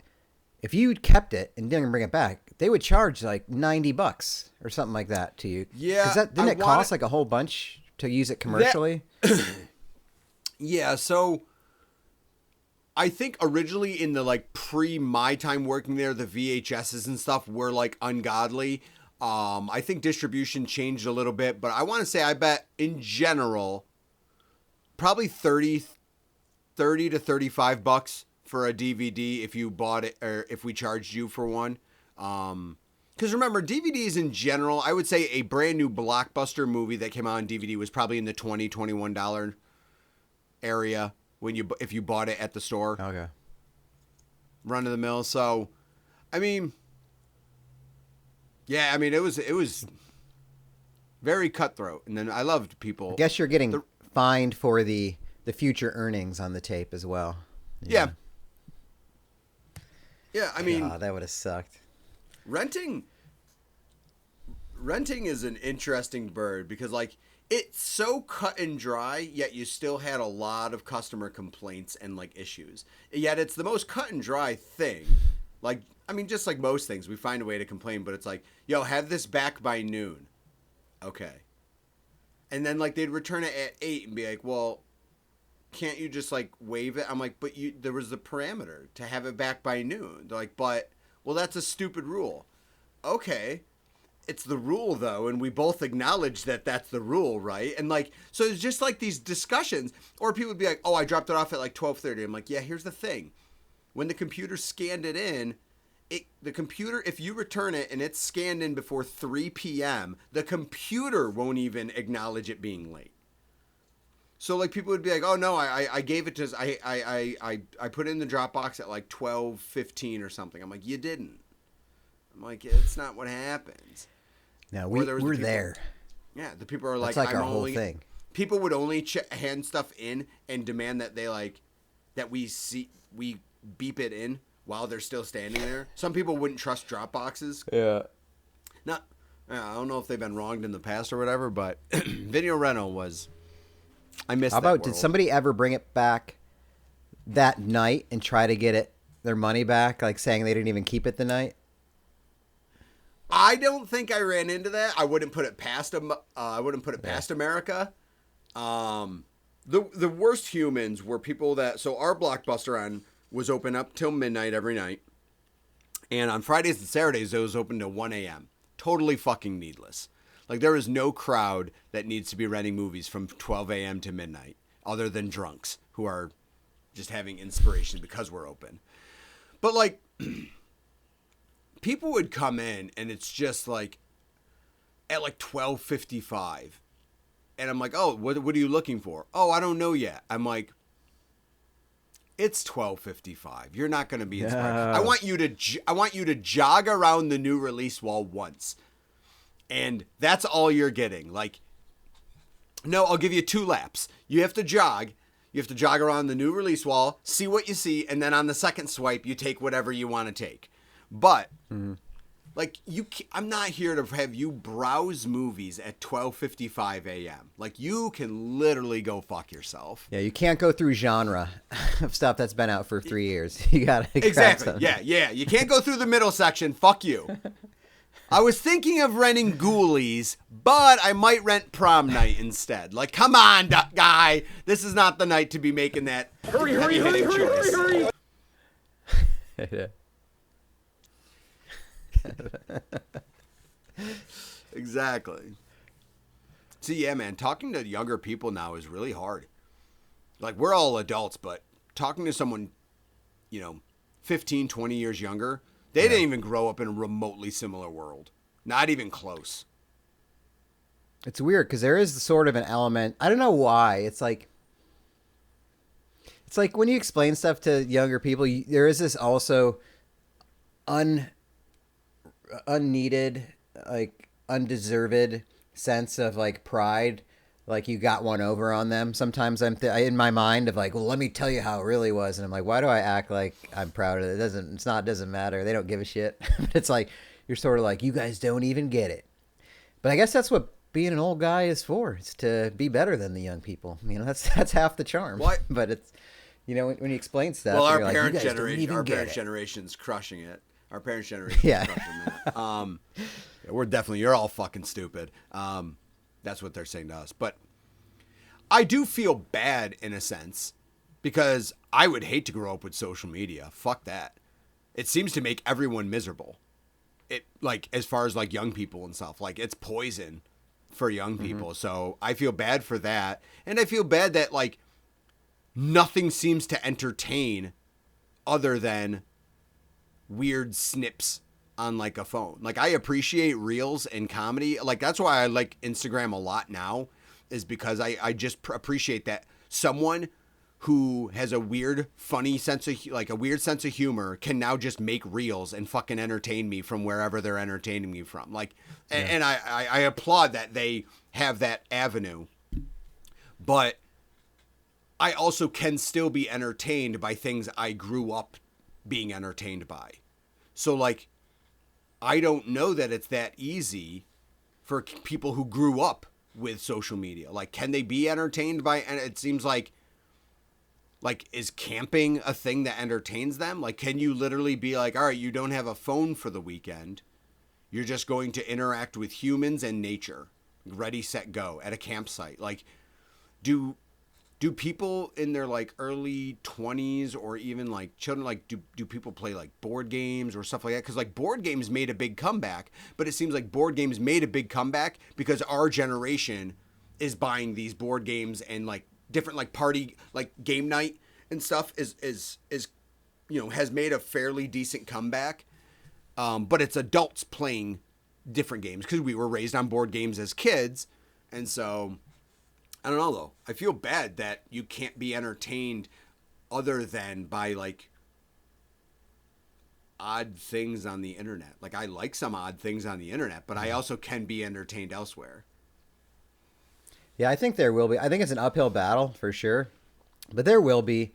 if you kept it and didn't bring it back, they would charge like $90 or something like that to you. Yeah. Didn't it cost like a whole bunch to use it commercially? Yeah, so I think originally in the like my time working there, the VHSs and stuff were like ungodly. I think distribution changed a little bit, but I want to say I bet in general probably 30 to $35 for a DVD if you bought it or if we charged you for one. Because remember, DVDs in general, I would say a brand new Blockbuster movie that came out on DVD was probably in the $20, $21 area if you bought it at the store. Okay. Run of the mill. So, I mean, yeah, I mean, it was very cutthroat. And then I loved people. I guess you're getting fined for the future earnings on the tape as well. Yeah. Yeah, I mean, God, that would have sucked. renting is an interesting bird because like it's so cut and dry, yet you still had a lot of customer complaints and like issues. Yet it's the most cut and dry thing. Like, I mean, just like most things, we find a way to complain, but it's like, yo, have this back by noon. Okay. And then like they'd return it at 8 and be like, well, can't you just like waive it? I'm like, but there was the parameter to have it back by noon. They're like, but, well, that's a stupid rule. Okay. It's the rule though, and we both acknowledge that that's the rule, right? And like, so it's just like these discussions, or people would be like, oh, I dropped it off at like 12:30. I'm like, yeah, here's the thing. When the computer scanned it in, the computer, if you return it and it's scanned in before 3 p.m., the computer won't even acknowledge it being late. So like people would be like, oh no, I gave it to, I put it in the Dropbox at like 12:15 or something. I'm like, you didn't. I'm like, it's not what happens. No, we're the there. Yeah, the people are like, That's like I'm our whole only, thing. People would only hand stuff in and demand that they like, that we beep it in while they're still standing there. Some people wouldn't trust Dropboxes. Yeah. Not, I don't know if they've been wronged in the past or whatever, but video rental was, I missed How that about, world. did somebody ever bring it back that night and try to get their money back, like saying they didn't even keep it the night? I don't think I ran into that. I wouldn't put it past past America. The worst humans were people that, so our Blockbuster was open up till midnight every night, and on Fridays and Saturdays it was open till 1 a.m. Totally fucking needless. Like there is no crowd that needs to be renting movies from 12 a.m. to midnight, other than drunks who are just having inspiration because we're open. But like. People would come in and it's just like at like 12:55, and I'm like, oh, what are you looking for? Oh, I don't know yet. I'm like, it's 12:55. You're not going to be inspired. Yeah. I want you to jog around the new release wall once, and that's all you're getting. Like, no, I'll give you 2 laps. You have to jog. You have to jog around the new release wall, see what you see, and then on the second swipe, you take whatever you want to take. But, like, I'm not here to have you browse movies at 12:55 a.m. Like, you can literally go fuck yourself. Yeah, you can't go through genre of stuff that's been out for 3 years. You gotta Exactly. Yeah. You can't go through the middle section. Fuck you. I was thinking of renting Ghoulies, but I might rent Prom Night instead. Like, come on, guy. This is not the night to be making that heavy-hitting choice. Exactly. See, yeah, man, talking to younger people now is really hard. Like, we're all adults, but talking to someone, 15, 20 years younger, they didn't even grow up in a remotely similar world. Not even close. It's weird because there is sort of an element. I don't know why. It's like when you explain stuff to younger people, there is this also unneeded, like undeserved sense of like pride, like you got one over on them. Sometimes I'm in my mind of like, well, let me tell you how it really was, and I'm like, why do I act like I'm proud of it? It doesn't matter. They don't give a shit. It's like you're sort of like, you guys don't even get it. But I guess that's what being an old guy is for. It's to be better than the young people. You know, that's half the charm. What? But it's, you know, when you explain stuff, Well, our you're like, parents' you guys don't generation, even our get parents' it. generation's crushing it. Our parents' generation, Yeah. crushing that. We're definitely, you're all fucking stupid. That's what they're saying to us. But I do feel bad in a sense because I would hate to grow up with social media. Fuck that. It seems to make everyone miserable. It, like, as far as like young people and stuff, like it's poison for young people. So I feel bad for that. And I feel bad that like nothing seems to entertain other than weird snips on like a phone. Like I appreciate reels and comedy. Like that's why I like Instagram a lot now, is because I just appreciate that someone who has a weird, funny sense of like a weird sense of humor can now just make reels and fucking entertain me from wherever they're entertaining me from. Like, and I applaud that they have that avenue, but I also can still be entertained by things I grew up being entertained by. So like, I don't know that it's that easy for people who grew up with social media. Like, can they be entertained by, and it seems like, is camping a thing that entertains them? Like, can you literally be like, all right, you don't have a phone for the weekend. You're just going to interact with humans and nature. Ready, set, go at a campsite. Like, do people in their like early 20s or even like children, like do people play like board games or stuff like that? Because like board games made a big comeback, but it seems like board games made a big comeback because our generation is buying these board games and like different like party like game night and stuff is you know, has made a fairly decent comeback, but it's adults playing different games because we were raised on board games as kids. And so I don't know though, I feel bad that you can't be entertained other than by like odd things on the internet. Like I like some odd things on the internet, but I also can be entertained elsewhere. Yeah, I think there will be. I think it's an uphill battle for sure, but there will be.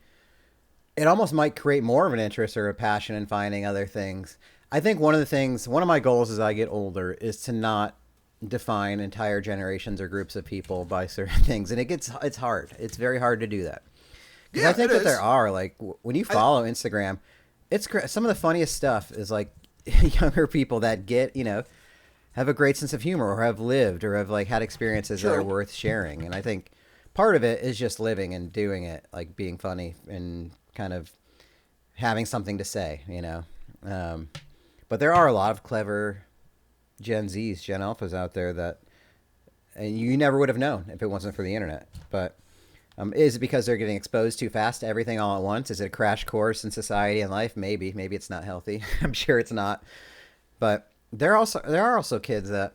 It almost might create more of an interest or a passion in finding other things. I think one of my goals as I get older is to not define entire generations or groups of people by certain things, and it's hard. It's very hard to do that. Because I think that there are like when you follow Instagram, it's some of the funniest stuff is like younger people that get, you know, have a great sense of humor or have lived or have like had experiences that are worth sharing. And I think part of it is just living and doing it, like being funny and kind of having something to say, you know. But there are a lot of clever Gen Zs, Gen Alphas out there that you never would have known if it wasn't for the internet. But is it because they're getting exposed too fast to everything all at once? Is it a crash course in society and life? Maybe it's not healthy. I'm sure it's not. But there are also kids that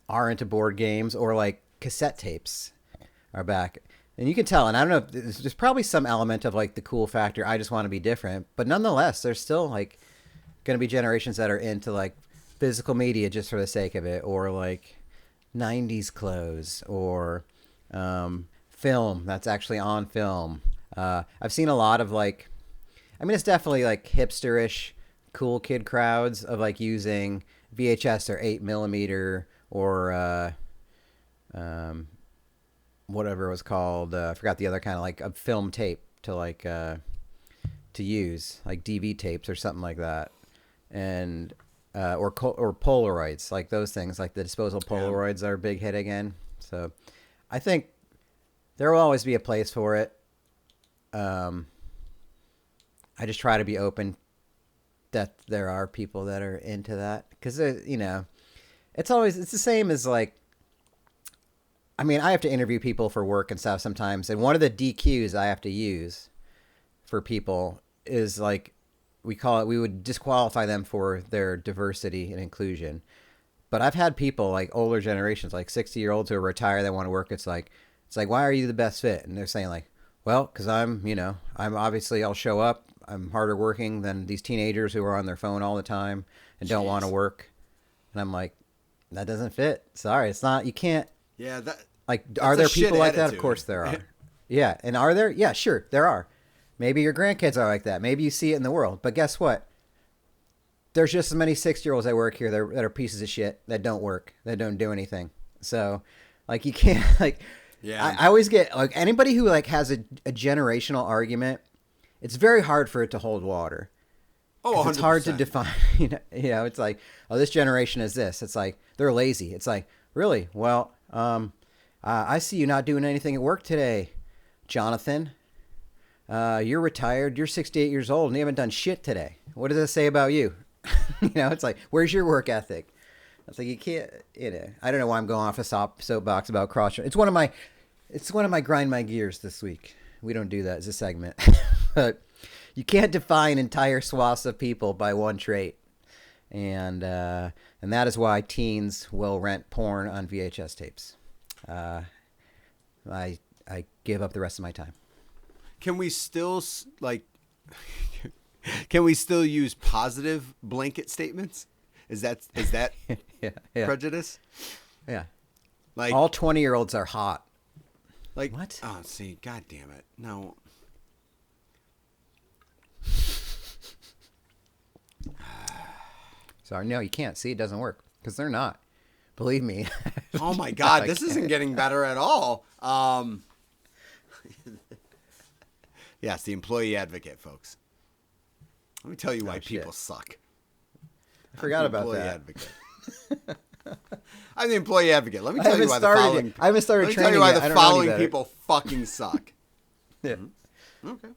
are into board games or like cassette tapes are back. And you can tell, and I don't know, there's probably some element of like the cool factor. I just want to be different. But nonetheless, there's still like going to be generations that are into like physical media just for the sake of it, or like 90s clothes, or film that's actually on film. I've seen a lot of like, I mean, it's definitely like hipsterish cool kid crowds of like using VHS or 8mm or whatever it was called. I forgot the other kind of like a film tape to like to use, like DV tapes or something like that, and or Polaroids, like those things, like the disposable Polaroids are a big hit again. So I think there will always be a place for it. I just try to be open that there are people that are into that, because you know, it's the same as like, I mean, I have to interview people for work and stuff sometimes, and one of the DQs I have to use for people is like, we would disqualify them for their diversity and inclusion. But I've had people like older generations, like 60-year-olds who are retired that want to work. It's like, why are you the best fit? And they're saying like, well, because I'm obviously, I'll show up. I'm harder working than these teenagers who are on their phone all the time and don't want to work. And I'm like, that doesn't fit. Sorry, it's not. You can't. Yeah, are there people like that? attitude. Of course there are. Yeah, and are there? Yeah, sure, there are. Maybe your grandkids are like that. Maybe you see it in the world. But guess what? there's just as many 6-year-olds that work here that are pieces of shit that don't work, that don't do anything. So, like, you can't like. Yeah. I always get like anybody who like has a generational argument. It's very hard for it to hold water. Oh, 100%. It's hard to define. It's like, oh, this generation is this. It's like they're lazy. It's like, really? Well, I see you not doing anything at work today, Jonathan. You're retired. You're 68 years old, and you haven't done shit today. What does that say about you? It's like, where's your work ethic? It's like you can't. I don't know why I'm going off a soapbox about cross. It's one of my grind my gears this week. We don't do that as a segment, but you can't define entire swaths of people by one trait, and that is why teens will rent porn on VHS tapes. I give up the rest of my time. Can we still Can we still use positive blanket statements? Is that yeah. prejudice? Yeah. Like all 20-year-olds are hot. Like what? Oh, see, God damn it! No. Sorry, no, you can't. See, it doesn't work because they're not. Believe me. Oh my God, this isn't getting better at all. Yes, the employee advocate, folks. Let me tell you why people suck. I forgot about that. Advocate. I'm the employee advocate. Let me tell you why the following. I haven't started training. Let me tell you why yet. the following people fucking suck. Yeah. Mm-hmm. Okay.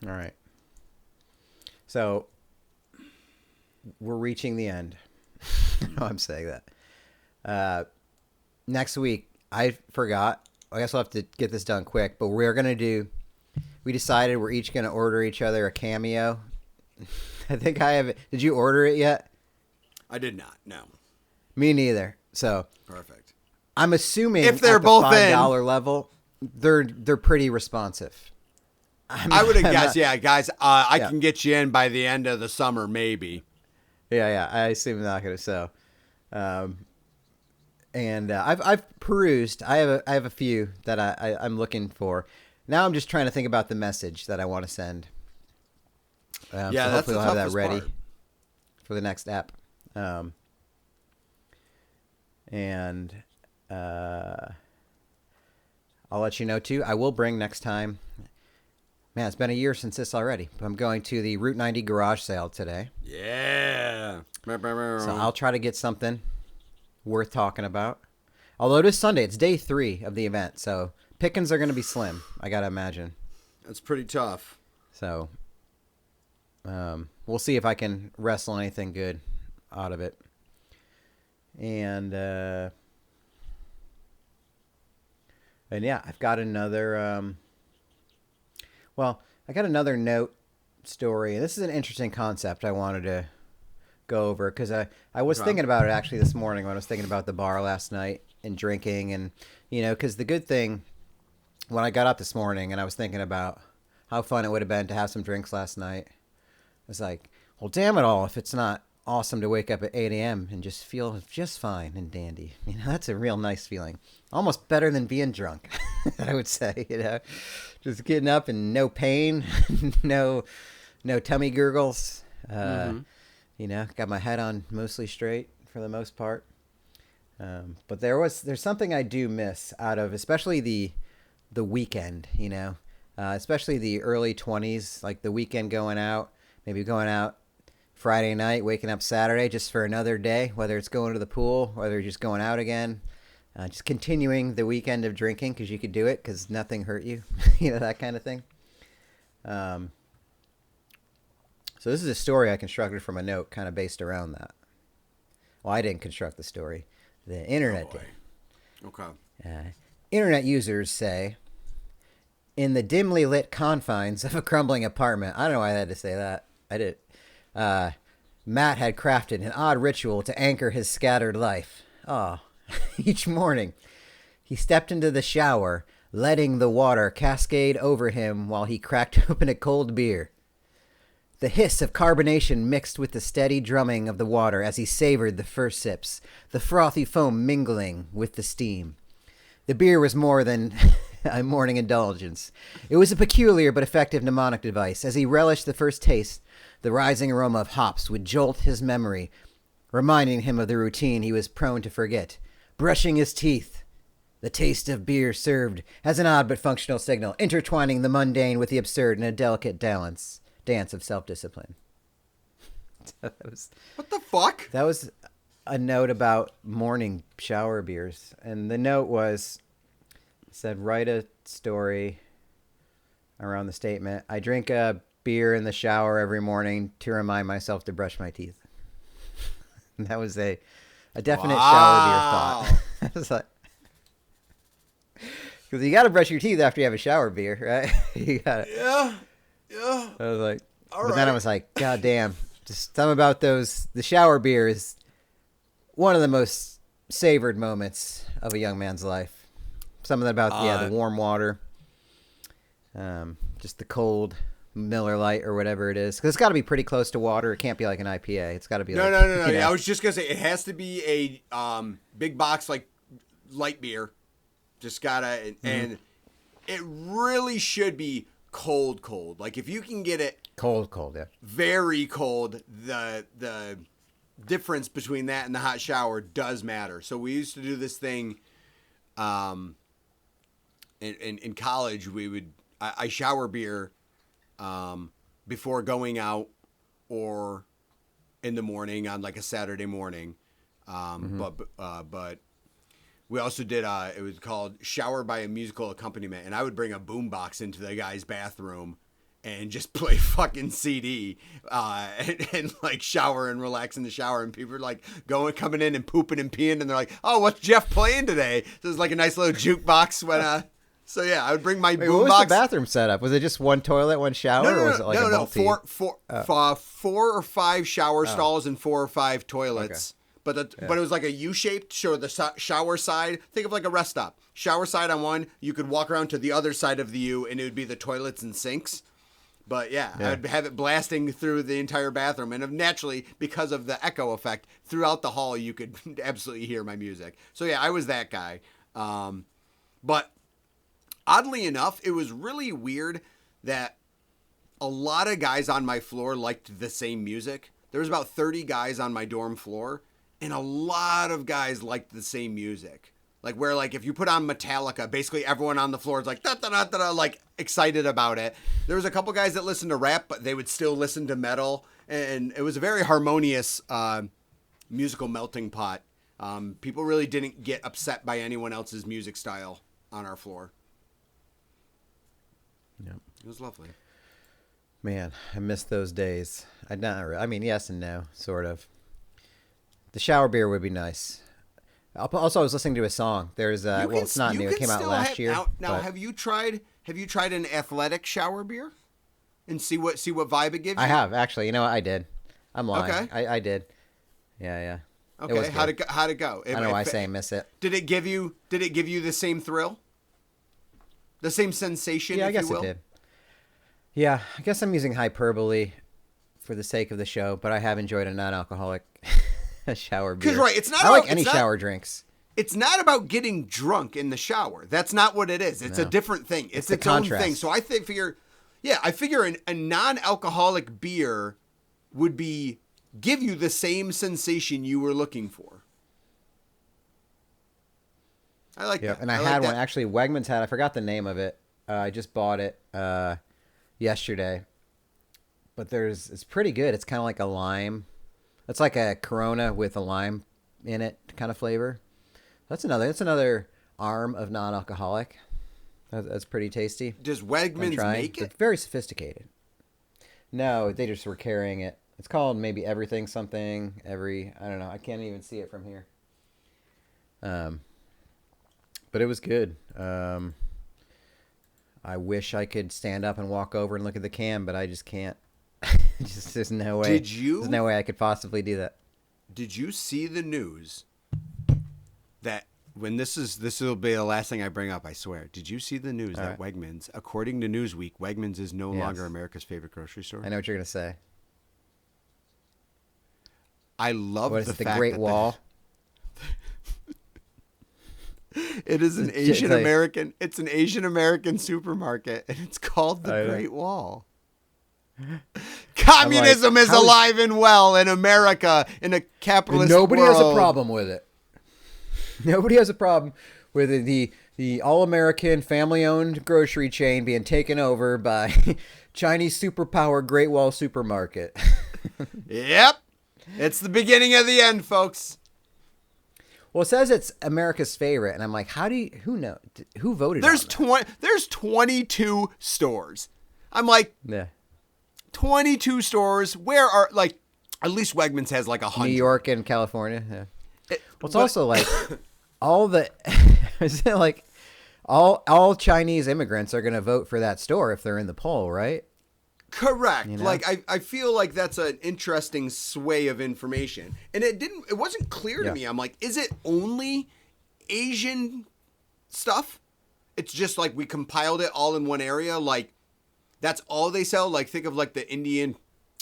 All right. So we're reaching the end. No, I'm saying that. Next week, I forgot. I guess we'll have to get this done quick, but we decided we're each going to order each other a Cameo. I think I have it. Did you order it yet? I did not. No. Me neither. So perfect. I'm assuming if they're at the both $5 level, they're pretty responsive. I would have guessed, yeah, guys. I can get you in by the end of the summer, maybe. Yeah. I assume they're not going to sell. And I've perused. I have a few that I'm looking for. Now I'm just trying to think about the message that I want to send. Yeah, so that's hopefully the I'll have that toughest ready part. for the next app. And I'll let you know too. I will bring next time. Man, it's been a year since this already. I'm going to the Route 90 garage sale today. Yeah. So I'll try to get something worth talking about. Although it is Sunday, it's day 3 of the event, so pickings are going to be slim, I got to imagine. That's pretty tough. So we'll see if I can wrestle anything good out of it. And yeah, I've got another I got another note story. This is an interesting concept I wanted to go over because I was thinking about it actually this morning when I was thinking about the bar last night and drinking, and because the good thing when I got up this morning and I was thinking about how fun it would have been to have some drinks last night, I was like, well, damn it all if it's not awesome to wake up at 8 a.m. and just feel just fine and dandy. That's a real nice feeling. Almost better than being drunk, I would say. Just getting up and no pain, no tummy gurgles. Got my head on mostly straight for the most part. But there's something I do miss out of, especially the weekend. Especially the early 20s, like the weekend going out, maybe going out Friday night, waking up Saturday just for another day, whether it's going to the pool, whether you're just going out again, just continuing the weekend of drinking because you could do it because nothing hurt you, that kind of thing. So this is a story I constructed from a note kind of based around that. Well, I didn't construct the story. The internet did. Okay. Internet users say, in the dimly lit confines of a crumbling apartment, I don't know why I had to say that. I did. Matt had crafted an odd ritual to anchor his scattered life. Each morning, he stepped into the shower, letting the water cascade over him while he cracked open a cold beer. The hiss of carbonation mixed with the steady drumming of the water as he savored the first sips, the frothy foam mingling with the steam. The beer was more than a morning indulgence. It was a peculiar but effective mnemonic device. As he relished the first taste, the rising aroma of hops would jolt his memory, reminding him of the routine he was prone to forget. Brushing his teeth. The taste of beer served as an odd but functional signal, intertwining the mundane with the absurd in a delicate dance of self-discipline. What the fuck? That was a note about morning shower beers. And the note said, write a story around the statement. I drink a beer in the shower every morning to remind myself to brush my teeth. And that was a definite shower beer thought. I was like, because you got to brush your teeth after you have a shower beer, right? You got it. Yeah. I was like, All but right. then I was like, God damn. Just something about the shower beer is one of the most savored moments of a young man's life. Something about, the warm water. Just the cold Miller Lite or whatever it is. Because it's got to be pretty close to water. It can't be like an IPA. It's got to be No. Yeah, I was just going to say, it has to be a big box, like, light beer. Just gotta, and it really should be cold. Like, if you can get it cold, yeah. very cold, the difference between that and the hot shower does matter. So we used to do this thing in college. I shower beer before going out or in the morning on like a Saturday morning. But we also did, it was called Shower by a Musical Accompaniment, and I would bring a boombox into the guy's bathroom and just play fucking CD and like shower and relax in the shower, and people were like coming in and pooping and peeing, and they're like, "Oh, what's Jeff playing today?" So it was like a nice little jukebox when so yeah, I would bring my boombox. What was the bathroom setup? Was it just one toilet, one shower, or was it like a multi? Four or five shower stalls and 4 or 5 toilets. Okay. But it was like a U-shaped. So the shower side, think of like a rest stop. Shower side on one, you could walk around to the other side of the U, and it would be the toilets and sinks. But yeah, I'd have it blasting through the entire bathroom, and naturally, because of the echo effect throughout the hall, you could absolutely hear my music. So yeah, I was that guy. But oddly enough, it was really weird that a lot of guys on my floor liked the same music. There was about 30 guys on my dorm floor, and a lot of guys liked the same music. Like, where, like, if you put on Metallica, basically everyone on the floor is like, da-da-da-da-da, like, excited about it. There was a couple guys that listened to rap, but they would still listen to metal. And it was a very harmonious musical melting pot. People really didn't get upset by anyone else's music style on our floor. Yep. It was lovely. Man, I miss those days. I mean, yes and no, sort of. The shower beer would be nice. Also, I was listening to a song. There's it's not new. It came out last year. Now, have you tried an athletic shower beer and see what vibe it gives you? I have, actually. You know what? I did. I'm lying. Okay. I did. Yeah. Okay. How'd it go? I don't know why I say I miss it. Did it give you the same thrill? The same sensation, yeah, I guess it did. Yeah, I guess I'm using hyperbole for the sake of the show, but I have enjoyed a non-alcoholic shower beer. Because right, it's not. I like any shower drinks. It's not about getting drunk in the shower. That's not what it is. It's a different thing. It's its own thing. So I figure a non-alcoholic beer would give you the same sensation you were looking for. I like that. And I had one. Actually, Wegmans had. I forgot the name of it. I just bought it yesterday. But it's pretty good. It's kind of like a lime. It's like a Corona with a lime in it kind of flavor. That's another arm of non-alcoholic. That's pretty tasty. Does Wegmans make it? It's very sophisticated. No, they just were carrying it. It's called maybe everything something. I don't know. I can't even see it from here. But it was good. I wish I could stand up and walk over and look at the can, but I just can't. There's no way. There's no way I could possibly do that. Did you see the news that when this will be the last thing I bring up, I swear. Did you see the news that Wegmans, according to Newsweek, Wegmans is no longer America's favorite grocery store? I know what you're going to say. I love the fact Great Wall? It is an It's Asian like- American. It's an Asian American supermarket, and it's called the I know. Great Wall. Communism is how is- alive and well in America in a And capitalist nobody world. has a problem with it. Nobody has a problem with the all-American family-owned grocery chain being taken over by Chinese superpower Great Wall Supermarket. Yep, it's the beginning of the end, folks. Well, it says it's America's favorite, and I'm like, who knows? Who voted There's on that? There's 22 stores. I'm like, Yeah. 22 stores. Where are like? At least Wegmans has like 100. New York and California. Yeah. Well, it's but- also like all the is it like all Chinese immigrants are going to vote for that store if they're in the poll, right? Correct. You know? Like I feel like that's an interesting sway of information. And it wasn't clear to Yeah. me. I'm like, is it only Asian stuff? It's just like we compiled it all in one area. Like that's all they sell. Like think of like the Indian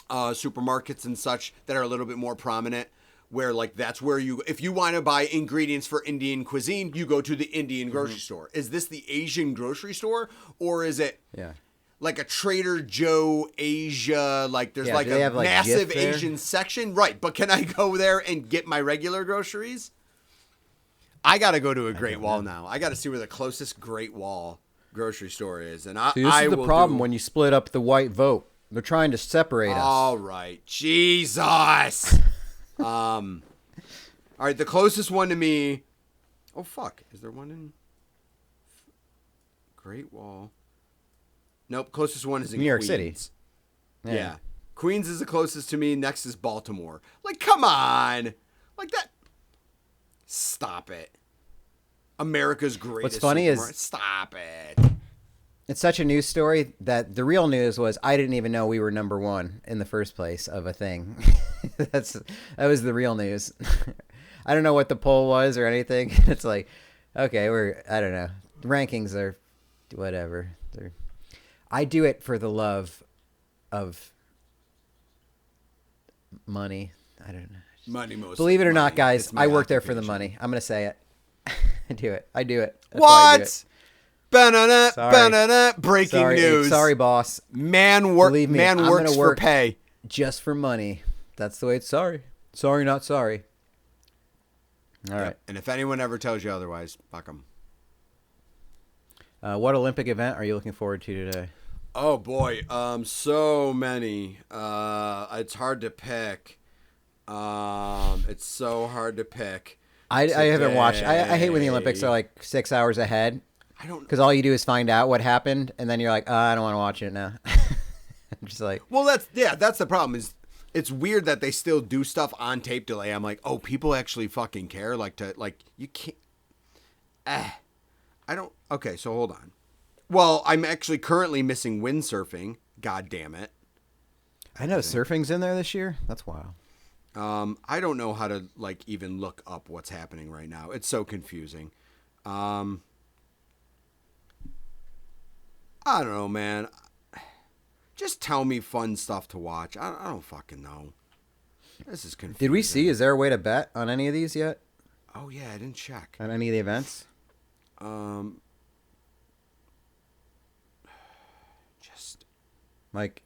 supermarkets and such that are a little bit more prominent where like that's where you if you want to buy ingredients for Indian cuisine, you go to the Indian grocery store. Is this the Asian grocery store or is it Yeah. like a Trader Joe Asia, like there's Yeah, like do they a have, like, massive Jif there? Asian section. Right, but can I go there and get my regular groceries? I got to go to a Great Wall now. I got to see where the closest Great Wall grocery store is. And See, this is the problem when you split up the white vote. They're trying to separate us. All right. Jesus. All right, the closest one to me. Oh fuck, is there one in Great Wall? Nope, closest one is in New York Queens. City. Yeah. Queens is the closest to me. Next is Baltimore. Like, come on. Like that. Stop it. America's greatest. funny is- supermarket. Stop it. It's such a news story that the real news was I didn't even know we were number one in the first place of a thing. That was the real news. I don't know what the poll was or anything. It's like, okay, I don't know. The rankings are whatever. I do it for the love of money. I don't know. Money most. Believe it or not, money. guys, It's my I work there for the occupation. money. I'm going to say it. I do it. That's why I do What? it. Ba-na-na, Sorry. ba-na-na. Breaking news. Sorry, boss. Man Believe me, I'm works gonna for work pay. just for money. That's the way it's sorry. Sorry, not sorry. All right. Yep. And if anyone ever tells you otherwise, fuck them. What Olympic event are you looking forward to today? Oh boy, so many. It's hard to pick. It's so hard to pick. I haven't watched. I hate when the Olympics Today. are like 6 hours ahead I don't. because all you do is find out what happened and then you're like, I don't want to watch it now. I'm just like, Well, that's the problem. Is it's weird that they still do stuff on tape delay. I'm like, oh, people actually fucking care. You can't. I don't. Okay, so hold on. Well, I'm actually currently missing windsurfing. God damn it. I know surfing's in there this year. That's wild. I don't know how to even look up what's happening right now. It's so confusing. I don't know, man. Just tell me fun stuff to watch. I don't fucking know. This is confusing. Did we see? Is there a way to bet on any of these yet? Oh yeah, I didn't check. On any of the events? Just Like,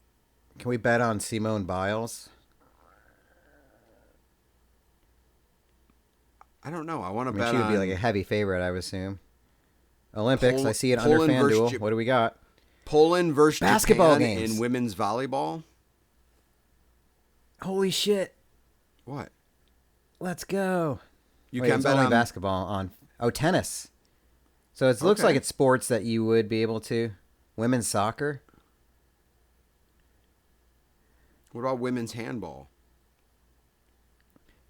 can we bet on Simone Biles? I don't know. I want to I mean, bet she would on be like a heavy favorite, I would assume. Olympics, I see it under Poland versus FanDuel. What do we got? Poland versus Basketball Japan games. in women's volleyball. Holy shit. What? Let's go. You Wait, can it's bet only on basketball on. Oh, tennis. So it looks Okay. like it's sports that you would be able to. Women's soccer. What about women's handball?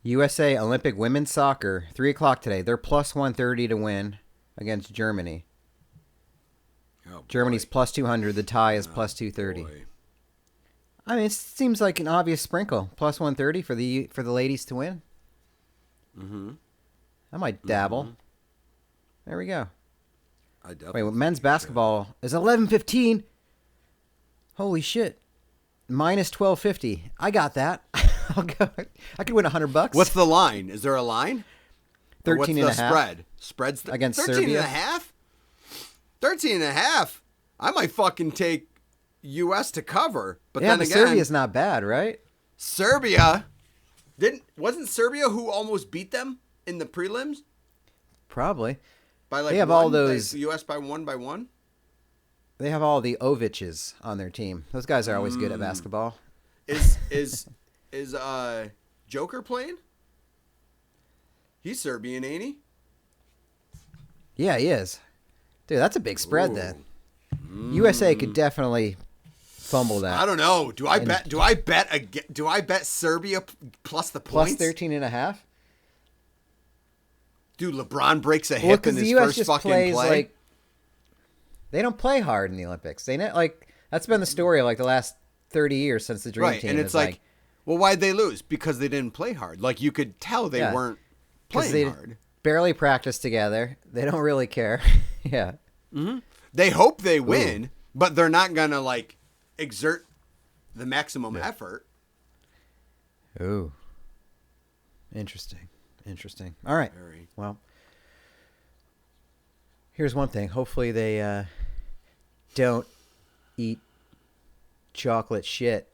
USA Olympic women's soccer. 3:00 today. They're plus 130 to win against Germany. Oh, Germany's boy. plus 200. The tie is plus 230. Boy. I mean, it seems like an obvious sprinkle. Plus 130 for the ladies to win. Mm-hmm. I might dabble. There we go. I definitely Wait, men's basketball is 11:15. Holy shit. Minus 1250. I got that. I'll go. I could win $100. What's the line? Is there a line? Or 13 what's and the a half. spread? Spreads against 13 Serbia. and a half? 13 and a half? I might fucking take U.S. to cover. But Yeah, then but again, Serbia's not bad, right? Serbia wasn't Serbia who almost beat them in the prelims? Probably. By like They have one? all those. Like U.S. by one? They have all the Oviches on their team. Those guys are always good at basketball. Is Joker playing? He's Serbian, ain't he? Yeah, he is. Dude, that's a big spread Ooh. then. USA could definitely fumble that. I don't know. Do I bet Serbia plus the Plus points? 13 and a half? Dude, LeBron breaks a Well, hip because in the his U.S. first just fucking plays play. like they don't play hard in the Olympics. That's been the story of like the last 30 years since the Dream Right, Team. and it's like, well, why'd they lose? Because they didn't play hard. Like you could tell they Yeah. weren't 'cause playing they hard. barely practice together. They don't really care. Yeah. They hope they win, but they're not gonna like exert the maximum effort. Ooh. Interesting. All right. Very. Well, here's one thing. Hopefully they don't eat chocolate shit